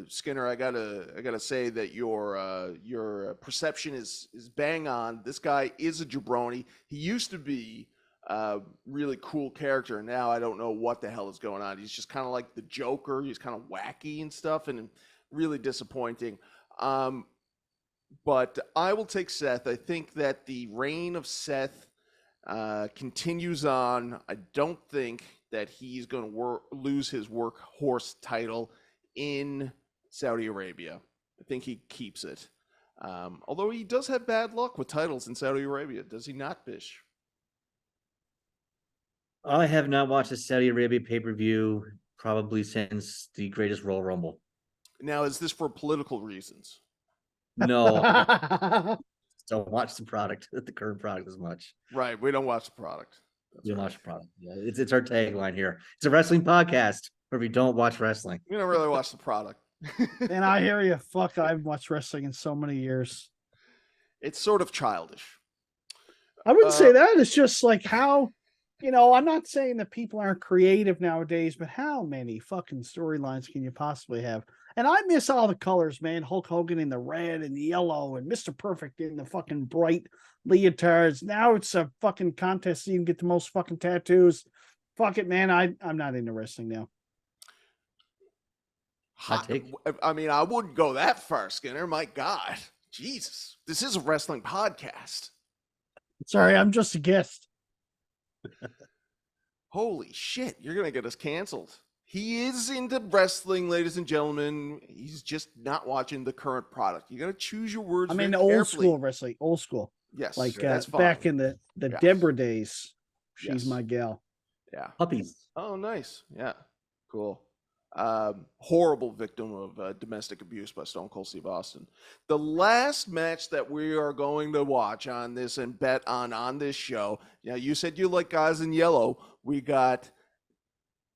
Skinner, I gotta say that your perception is bang on. This guy is a jabroni. He used to be a really cool character. Now I don't know what the hell is going on. He's just kind of like the Joker. He's kind of wacky and stuff, and really disappointing. But I will take Seth. I think that the reign of Seth continues on. I don't think that he's going to lose his workhorse title in Saudi Arabia. I think he keeps it. Although he does have bad luck with titles in Saudi Arabia. Does he not, Bish? I have not watched a Saudi Arabia pay-per-view probably since the Greatest Royal Rumble. Now, is this for political reasons? No. Don't watch the product, the current product as much. Right. We don't watch the product. We don't watch the product. Yeah, it's our tagline here. It's a wrestling podcast where we don't watch wrestling. We don't really watch the product. And I hear you. Fuck, I've watched wrestling in so many years. It's sort of childish. I wouldn't say that. It's just like how, I'm not saying that people aren't creative nowadays, but how many fucking storylines can you possibly have? And I miss all the colors, man. Hulk Hogan in the red and the yellow and Mr. Perfect in the fucking bright leotards. Now it's a fucking contest so you can get the most fucking tattoos. Fuck it, man. I'm not into wrestling now. I mean, I wouldn't go that far, Skinner. My God. Jesus. This is a wrestling podcast. Sorry, I'm just a guest. Holy shit. You're going to get us canceled. He is into wrestling, ladies and gentlemen. He's just not watching the current product. You got to choose your words. I mean, carefully. Old school wrestling, old school. Yes, like that's fine. back in the Yes. Deborah days. She's Yes. my gal. Yeah. Puppies. Oh, nice. Yeah. Cool. horrible victim of domestic abuse by Stone Cold Steve Austin. The last match that we are going to watch on this and bet on this show. Now, you said you like guys in yellow. We got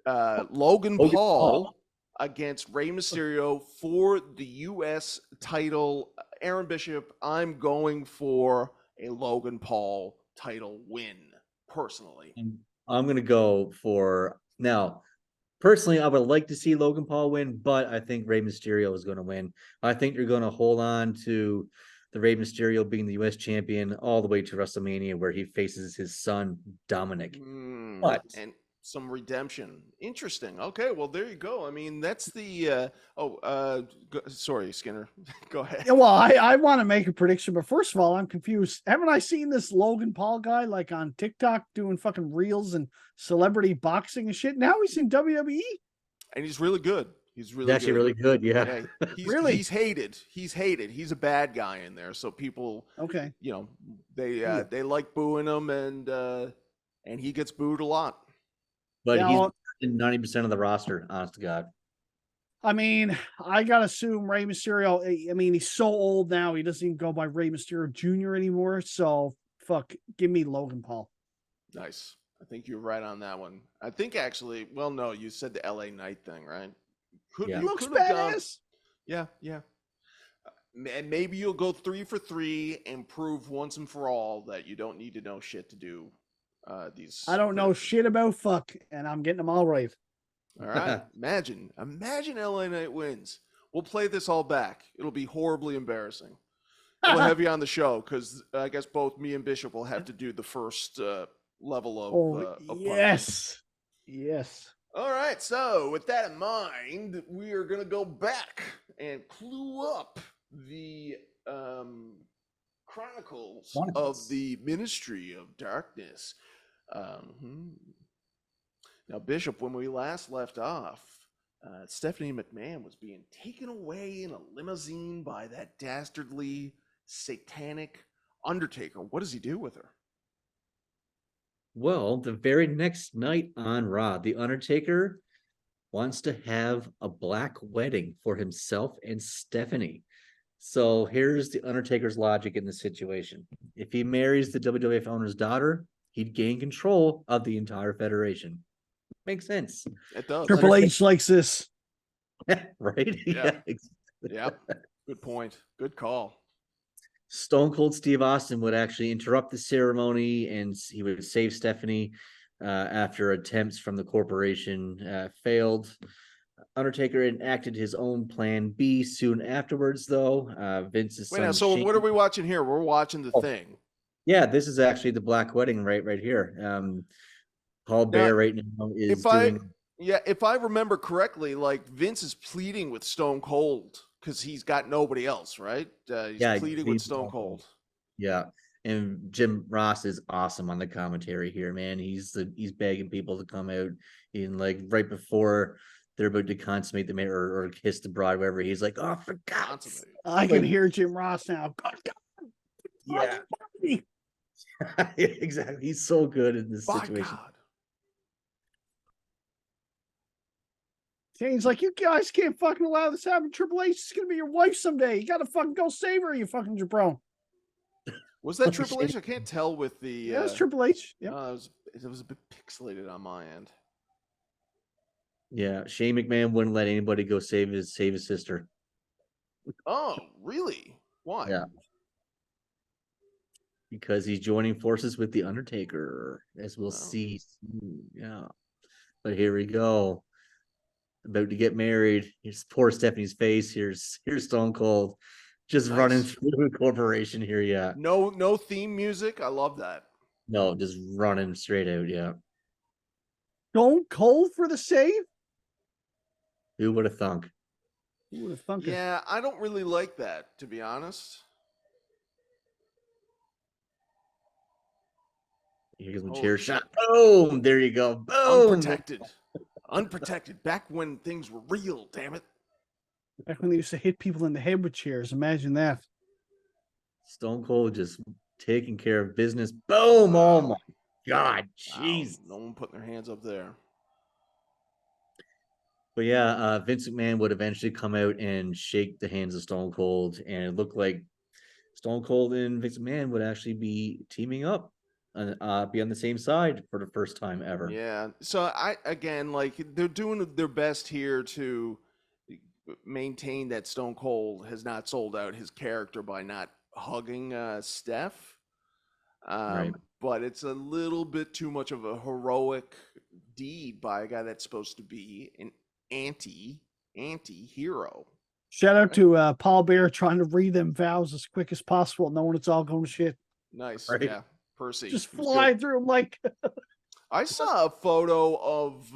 Logan Paul against Rey Mysterio for the U.S. title. Aaron Bishop, I'm going for a Logan Paul title win, personally. I'm going to go for now. Personally, I would like to see Logan Paul win, but I think Rey Mysterio is going to win. I think you're going to hold on to the Rey Mysterio being the U.S. champion all the way to WrestleMania, where he faces his son Dominic. And some redemption. Interesting. Okay, well there you go. I mean, that's the. Sorry, Skinner. Go ahead. Yeah, well, I want to make a prediction, but first of all, I'm confused. Haven't I seen this Logan Paul guy like on TikTok doing fucking reels and celebrity boxing and shit? Now he's in WWE, and he's really good. He's actually really good. Yeah. He's hated. He's hated. He's a bad guy in there. So people, okay, they like booing him, and he gets booed a lot. But he's in 90% of the roster, honest to God. I mean, I gotta assume Rey Mysterio. I mean, he's so old now; he doesn't even go by Rey Mysterio Jr. anymore. So, give me Logan Paul. Nice. I think you're right on that one. I think actually, well, no, you said the LA Knight thing, right? He looks badass. Yeah. And maybe you'll go 3 for 3 and prove once and for all that you don't need to know shit to do these. I don't know shit about fuck, and I'm getting them all right. All right. Imagine LA Knight wins. We'll play this all back. It'll be horribly embarrassing. We'll have you on the show because I guess both me and Bishop will have to do the first level of yes. Yes. All right. So with that in mind, we are going to go back and clue up the Chronicles of the Ministry of Darkness. Now, Bishop, when we last left off, Stephanie McMahon was being taken away in a limousine by that dastardly, satanic Undertaker. What does he do with her? Well, the very next night on Raw, the Undertaker wants to have a black wedding for himself and Stephanie. So here's the Undertaker's logic in the situation. If he marries the WWF owner's daughter, he'd gain control of the entire federation. Makes sense. It does. Triple H likes this. Right? Yeah. Yeah. Good point. Good call. Stone Cold Steve Austin would actually interrupt the ceremony, and he would save Stephanie after attempts from the corporation failed. Undertaker enacted his own plan B soon afterwards, though. Vince's son. So what are we watching here? We're watching the thing. Yeah, this is actually the Black Wedding right here. Paul Bear right now is if I remember correctly, like Vince is pleading with Stone Cold because he's got nobody else, right? He's pleading with Stone Cold. Yeah, and Jim Ross is awesome on the commentary here, man. He's begging people to come out in like right before they're about to consummate the marriage or kiss the bride, whatever. He's like, "Oh, for God's sake!" I can hear Jim Ross now. Yeah, exactly. He's so good in this situation. God. He's like, you guys can't fucking allow this to happen. Triple H is gonna be your wife someday. You gotta fucking go save her, you fucking jabron. Was that Triple H? I can't tell with the. Yeah, it was Triple H. Yeah, it was a bit pixelated on my end. Yeah, Shane McMahon wouldn't let anybody go save his sister. Oh, really? Why? Yeah. Because he's joining forces with the Undertaker, as we'll see. Yeah. But here we go. About to get married. Here's poor Stephanie's face. Here's Stone Cold just running through the corporation here. Yeah. No theme music. I love that. No, just running straight out. Yeah. Stone Cold for the save. Who would have thunk? Who would have thunk? Yeah, I don't really like that, to be honest. Here's a chair shot. Boom! There you go. Boom! Unprotected. Back when things were real, damn it. Back when they used to hit people in the head with chairs. Imagine that. Stone Cold just taking care of business. Boom! Oh my God. Jeez. Wow. No one putting their hands up there. But yeah, Vince McMahon would eventually come out and shake the hands of Stone Cold, and it looked like Stone Cold and Vince McMahon would actually be teaming up and be on the same side for the first time ever. Yeah. So I again like they're doing their best here to maintain that Stone Cold has not sold out his character by not hugging Steph. Right. But it's a little bit too much of a heroic deed by a guy that's supposed to be an anti-hero. Shout out to Paul Bear trying to read them vows as quick as possible, knowing it's all going to shit. Nice. Right. Yeah. Percy. Just He was fly good. through them like I saw a photo of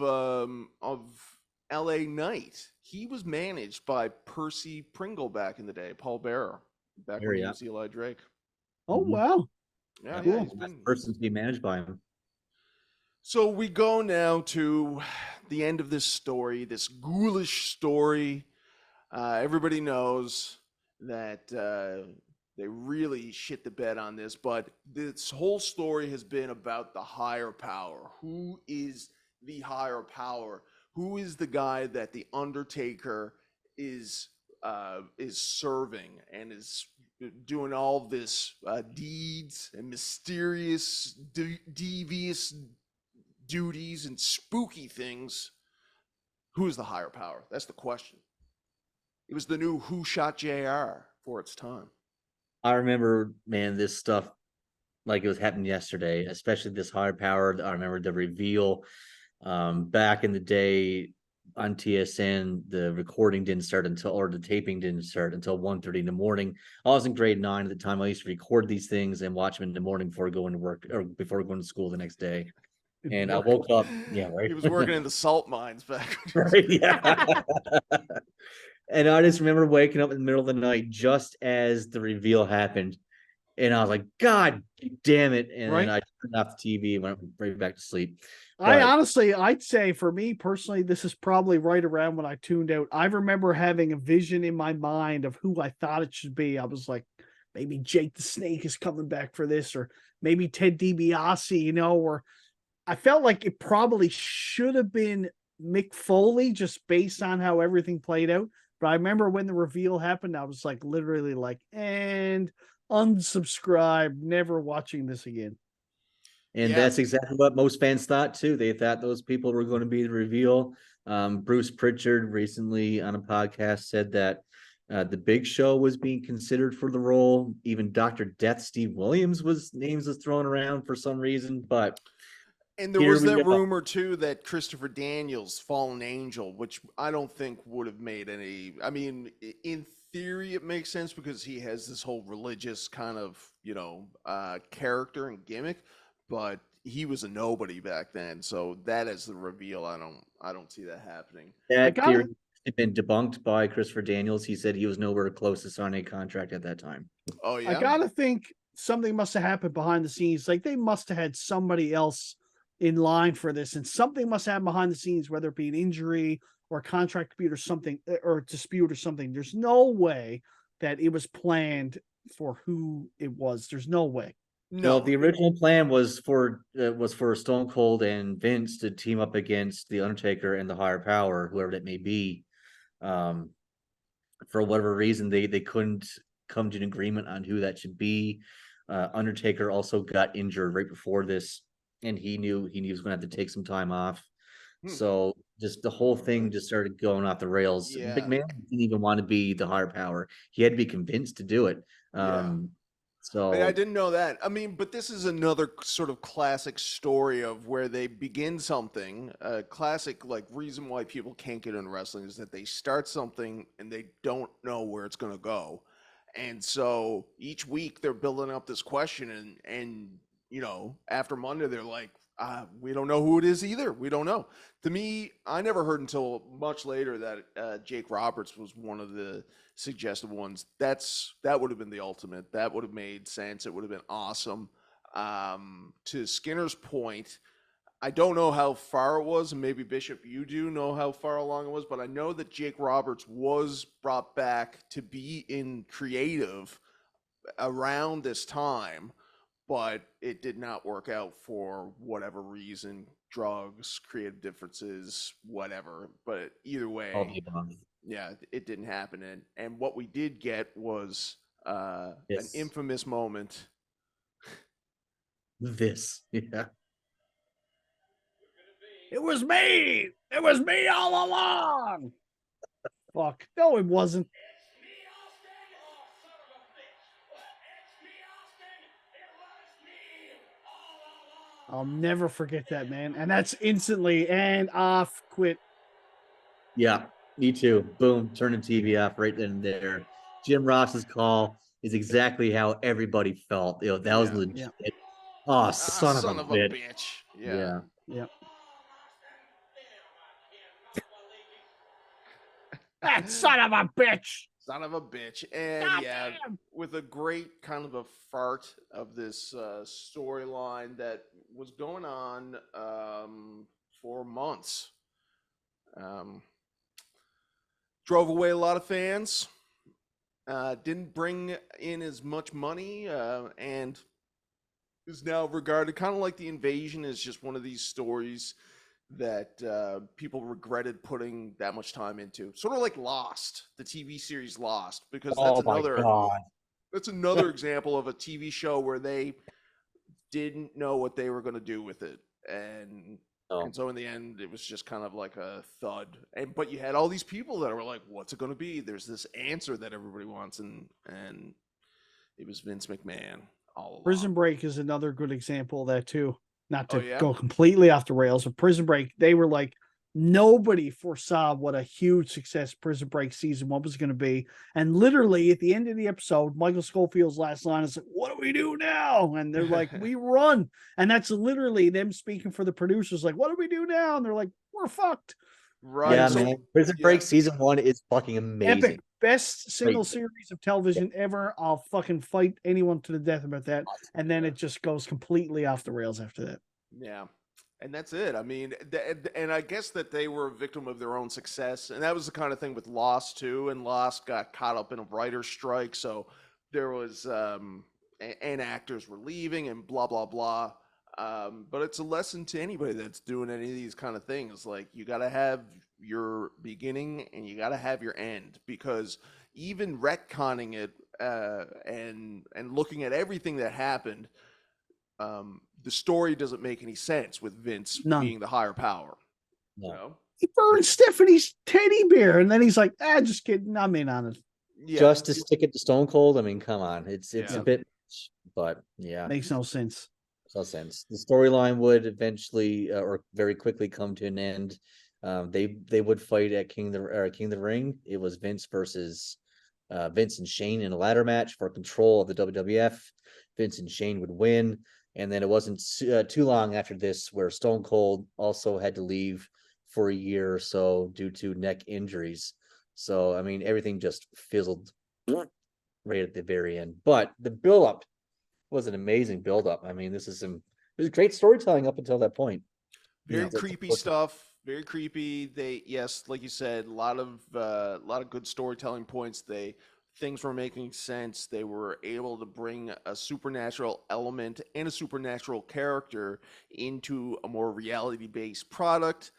LA Knight. He was managed by Percy Pringle back in the day, Paul Bearer, back when he Yeah. was Eli Drake. oh Mhm. wow. Yeah, Cool. yeah, he's Last been. person to be managed by him. So we go now to the end of this story, this ghoulish story. Everybody knows that they really shit the bed on this, but this whole story has been about the higher power. Who is the higher power? Who is the guy that the Undertaker is serving and is doing all this deeds and mysterious, devious duties and spooky things? Who is the higher power? That's the question. It was the new Who Shot JR for its time. I remember, man, this stuff like it was happening yesterday, especially this higher powered. I remember the reveal back in the day on TSN. The recording didn't start until, or the taping didn't start until 1:30 in the morning. I was in grade 9 at the time. I used to record these things and watch them in the morning before going to work or before going to school the next day. And I woke up, yeah, right. He was working in the salt mines back. Right, yeah. And I just remember waking up in the middle of the night just as the reveal happened. And I was like, God damn it. And Right. then I turned off the TV and went right back to sleep. I But honestly, I'd say for me personally, this is probably right around when I tuned out. I remember having a vision in my mind of who I thought it should be. I was like, maybe Jake the Snake is coming back for this, or maybe Ted DiBiase, or I felt like it probably should have been Mick Foley just based on how everything played out. But I remember when the reveal happened, I was like literally like, and unsubscribe, never watching this again. And Yeah. that's exactly what most fans thought too. They thought those people were going to be the reveal. Bruce Pritchard recently on a podcast said that the Big Show was being considered for the role. Even Dr. Death Steve Williams names was thrown around for some reason. But And there here was we that go. rumor too that Christopher Daniels, Fallen Angel, which I don't think would have made any. I mean, in theory, it makes sense because he has this whole religious kind of character and gimmick, but he was a nobody back then. So that is the reveal. I don't see that happening. That got theory had been debunked by Christopher Daniels. He said he was nowhere close to signing a contract at that time. Oh yeah, I gotta think something must have happened behind the scenes. Like they must have had somebody else in line for this, and something must happen behind the scenes, whether it be an injury or a contract dispute or something, or dispute or something. There's no way that it was planned for who it was. There's no way. no. Well, the original plan was for Stone Cold and Vince to team up against the Undertaker and the Higher Power, whoever that may be. For whatever reason, they couldn't come to an agreement on who that should be. Undertaker also got injured right before this, and he knew he was going to have to take some time off. So just the whole thing just started going off the rails. Yeah. McMahon didn't even want to be the Higher Power. He had to be convinced to do it. Yeah. So I didn't know that. I mean, but this is another sort of classic story of where they begin something. A classic like reason why people can't get into wrestling is that they start something and they don't know where it's going to go. And so each week they're building up this question and after Monday they're like, we don't know who it is either. We don't know. To me, I never heard until much later that Jake Roberts was one of the suggested ones. That would have been the ultimate. That would have made sense. It would have been awesome. To Skinner's point, I don't know how far it was, and maybe Bishop, you do know how far along it was, but I know that Jake Roberts was brought back to be in creative around this time. but it did not work out for whatever reason, drugs, creative differences, whatever. But either All way, the above. yeah, it didn't happen. And what we did get was an Yes. infamous moment. This, yeah. It was me. It was me all along. Fuck. No, it wasn't. I'll never forget that, man. And that's instantly and off, quit. Yeah, me too. Boom, turn the TV off right then and there. Jim Ross's call is exactly how everybody felt. That was Yeah. legit. Yeah. Oh, son of a bitch. bitch. Yeah. Yep. That son of a bitch. Son of a bitch. And Goddamn. with a great kind of a fart of this storyline that was going on for months. Drove away a lot of fans. Didn't bring in as much money, and is now regarded kind of like the invasion is just one of these stories that people regretted putting that much time into. Sort of like Lost, the TV series Lost, because Oh my God. that's another example of a TV show where they didn't know what they were going to do with it, and so in the end, it was just kind of like a thud. But you had all these people that were like, "What's it going to be?" There's this answer that everybody wants, and it was Vince McMahon all along. Prison Break is another good example of that too. Not to Oh, yeah? go completely off the rails, but Prison Break, they were like, nobody foresaw what a huge success Prison Break season one was going to be. And literally at the end of the episode, Michael Scofield's last line is like, "What do we do now?" And they're like, "We run." And that's literally them speaking for the producers, like, "What do we do now?" And they're like, "We're fucked." Right. Yeah, So, man. Prison Break season 1 is fucking amazing. Epic. Best single Great. series of television ever. I'll fucking fight anyone to the death about that. And then it just goes completely off the rails after that. yeah. And that's it. I mean, and I guess that they were a victim of their own success. And that was the kind of thing with Lost, too. And Lost got caught up in a writer's strike. So there was, and actors were leaving and blah, blah, blah. But it's a lesson to anybody that's doing any of these kind of things. Like, you got to have your beginning and you got to have your end, because even retconning it and looking at everything that happened, the story doesn't make any sense with Vince being the higher power. No. You know? He burned Stephanie's teddy bear, and then he's like, just kidding. I'm in on it. Yeah. Just to stick it to Stone Cold, I mean, come on. It's a bit, but yeah. Makes no sense. No sense. The storyline would eventually or very quickly come to an end. They would fight at King of the Ring. It was Vince versus Vince and Shane in a ladder match for control of the WWF. Vince and Shane would win, and then it wasn't too long after this where Stone Cold also had to leave for a year or so due to neck injuries. So I mean, everything just fizzled right at the very end. But the build-up was an amazing build-up. I mean, it was great storytelling up until that point. Very creepy stuff. Very creepy. Yes, like you said, a lot of good storytelling points. Things were making sense. They were able to bring a supernatural element and a supernatural character into a more reality-based product.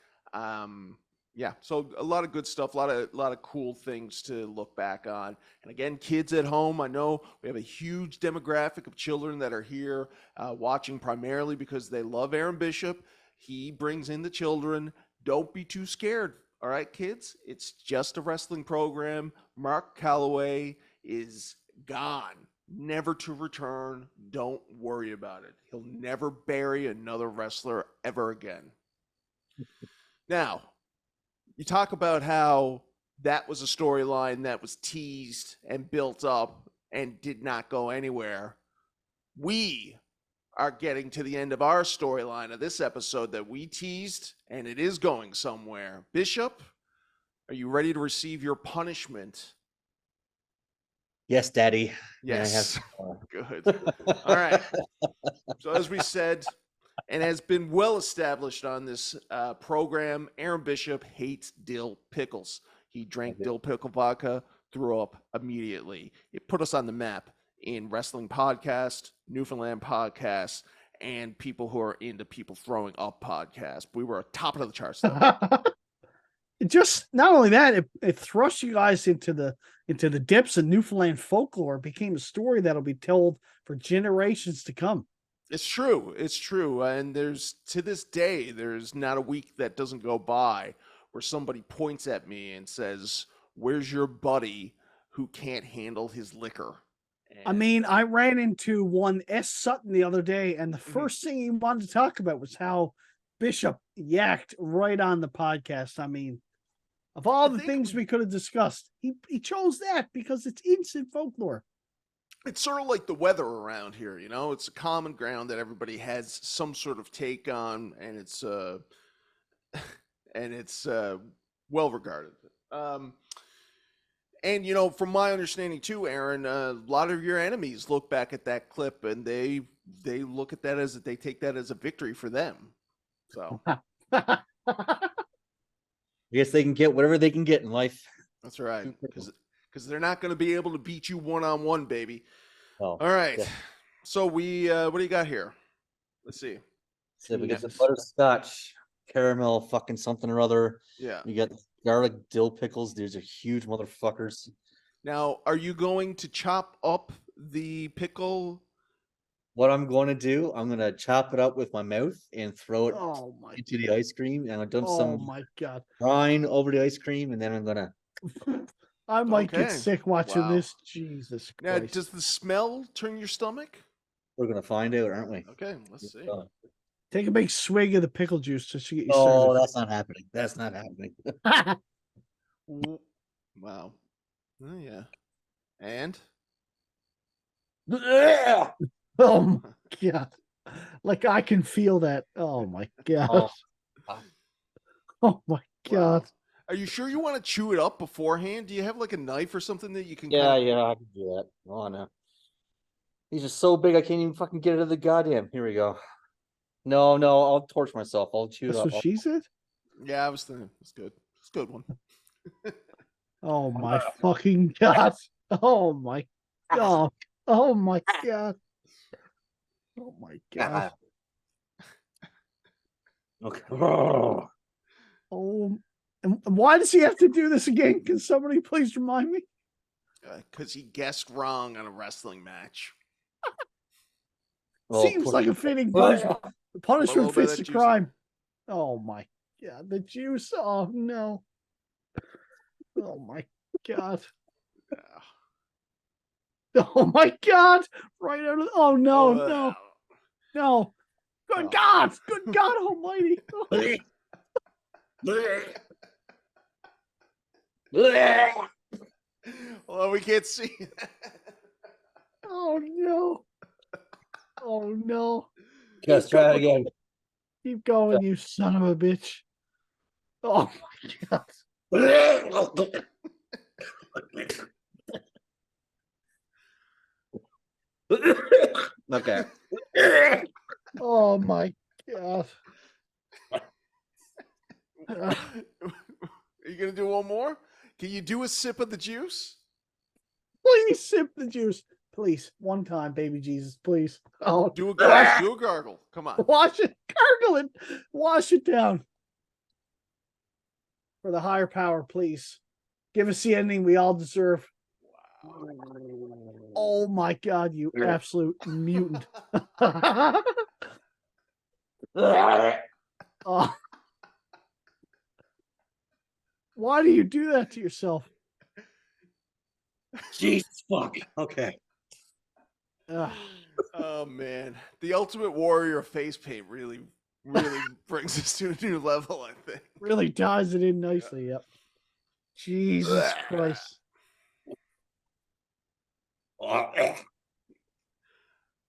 So a lot of good stuff, a lot of cool things to look back on. And again, kids at home, I know we have a huge demographic of children that are here watching primarily because they love Aaron Bishop. He brings in the children. Don't be too scared. All right, kids, it's just a wrestling program. Mark Calloway is gone, never to return. Don't worry about it. He'll never bury another wrestler ever again. Now, you talk about how that was a storyline that was teased and built up and did not go anywhere. We are getting to the end of our storyline of this episode that we teased, and it is going somewhere. Bishop, are you ready to receive your punishment? Yes, Daddy. Yes. Good. All right. So as we said, and has been well established on this program, Aaron Bishop hates dill pickles. He drank dill pickle vodka, threw up immediately. It put us on the map in wrestling podcasts, Newfoundland podcasts, and people who are into people throwing up podcasts. We were top of the charts though. It just not only that, it thrust you guys into the depths of Newfoundland folklore. It became a story that'll be told for generations to come. It's true. It's true. And to this day, there's not a week that doesn't go by where somebody points at me and says, "Where's your buddy who can't handle his liquor?" I mean, I ran into one S. Sutton the other day, and the first thing he wanted to talk about was how Bishop yacked right on the podcast. I mean, of all the things we could have discussed, he chose that because it's instant folklore. It's sort of like the weather around here, you know? It's a common ground that everybody has some sort of take on, and it's well regarded. And, you know, from my understanding too, Aaron, a lot of your enemies look back at that clip and they look at that as they take that as a victory for them. So I guess they can get whatever they can get in life. that's right. Because they're not going to be able to beat you one-on-one, baby. Oh, all right. yeah. So what do you got here? Let's see. So we get some butterscotch, caramel, fucking something or other. Yeah. You got garlic dill pickles. These are huge motherfuckers. Now, are you going to chop up the pickle? What I'm going to do, I'm going to chop it up with my mouth and throw it into the ice cream. And I'll dump some my God. brine over the ice cream. And then I'm going to... I might get sick watching this. Jesus Christ. Now, does the smell turn your stomach? We're going to find out, aren't we? Okay, let's see. Take a big swig of the pickle juice just to get you Oh, started. that's not happening. That's not happening. Wow. Oh, yeah. And? Oh, my God. Like, I can feel that. Oh, my God. Oh, my God. Wow. Are you sure you want to chew it up beforehand? Do you have like a knife or something that you can? Yeah, I can do that. Oh no, these are so big I can't even fucking get it out of the goddamn. Here we go. No, I'll torch myself. I'll chew it up. That's what she said? Yeah, I was thinking. It's good. It's a good one. Oh my fucking God. Oh my God. Oh my God. Oh my God. Okay. Oh, and why does he have to do this again? Can somebody please remind me? Because he guessed wrong on a wrestling match. Seems like a fitting punishment. The punishment fits the crime. Oh my God. The juice. Oh no. Oh my God. Oh my God. Right out of oh no. Good God. Good God almighty. Well, we can't see. Oh no. Oh no. Just try it again. Keep going, you son of a bitch. Oh my God. Okay. Oh my God. Are you gonna do one more? Can you do a sip of the juice? Please sip the juice. Please. One time, baby Jesus, please. Oh, do a gargle. Come on. Wash it. Gargle it. Wash it down. For the higher power, please. Give us the ending we all deserve. Wow. Oh my God, you absolute mutant. Oh. Why do you do that to yourself? Jesus fuck. Okay. Oh man, the Ultimate Warrior face paint really brings us to a new level. I think really ties it in nicely. Yep. Jesus Christ.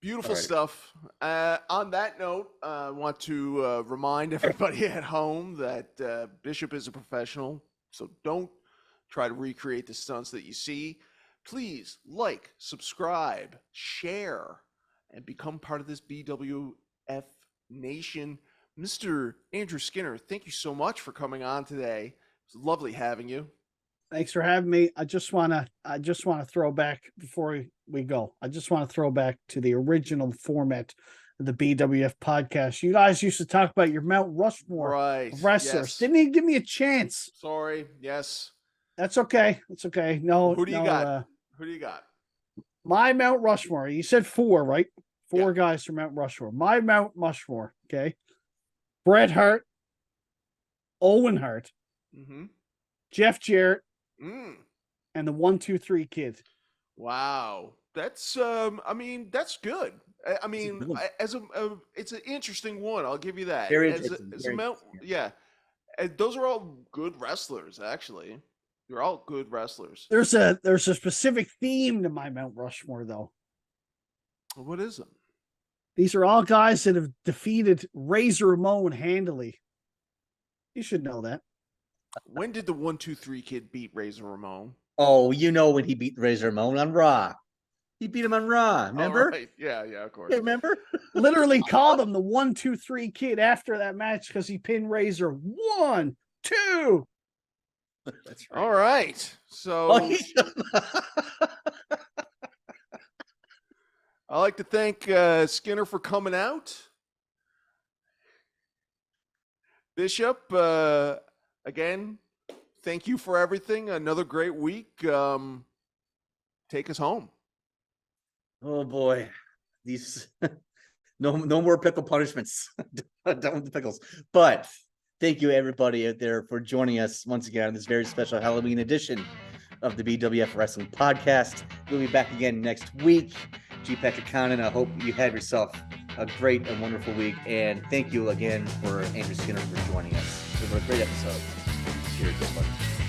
Beautiful stuff. On that note, I want to remind everybody at home that Bishop is a professional, so don't try to recreate the stunts that you see. Please like, subscribe, share, and become part of this BWF Nation. Mr. Andrew Skinner, thank you so much for coming on today. It's lovely having you. Thanks for having me. I just want to throw back before we we go. I just want to throw back to the original format of the BWF podcast. You guys used to talk about your Mount Rushmore Right. of wrestlers. Yes. Didn't even give me a chance. Sorry. Yes. That's okay. It's okay. No. Who do you no, got? Who do you got? My Mount Rushmore. You said 4, right? 4 guys from Mount Rushmore. My Mount Rushmore. Okay. Bret Hart, Owen Hart, Jeff Jarrett, and the 1-2-3 Kid. Wow. That's that's good. I mean, it's an interesting one. I'll give you that. And those are all good wrestlers, actually. They're all good wrestlers. There's a specific theme to my Mount Rushmore, though. What is it? These are all guys that have defeated Razor Ramon handily. You should know that. When did the 1-2-3 Kid beat Razor Ramon? Oh, when he beat Razor Ramon on Raw. He beat him on Raw, remember? Right. Yeah, of course. Yeah, remember? Literally called him the 1-2-3 Kid after that match because he pinned Razor 1, 2. That's right. All right. So I'd like to thank Skinner for coming out. Bishop, again, thank you for everything. Another great week. Take us home. Oh boy, these no more pickle punishments. Done with the pickles. But thank you everybody out there for joining us once again on this very special Halloween edition of the BWF Wrestling Podcast. We'll be back again next week. G. Patrick Condon, I hope you had yourself a great and wonderful week. And thank you again for Andrew Skinner for joining us. It was a great episode. Cheers, everybody.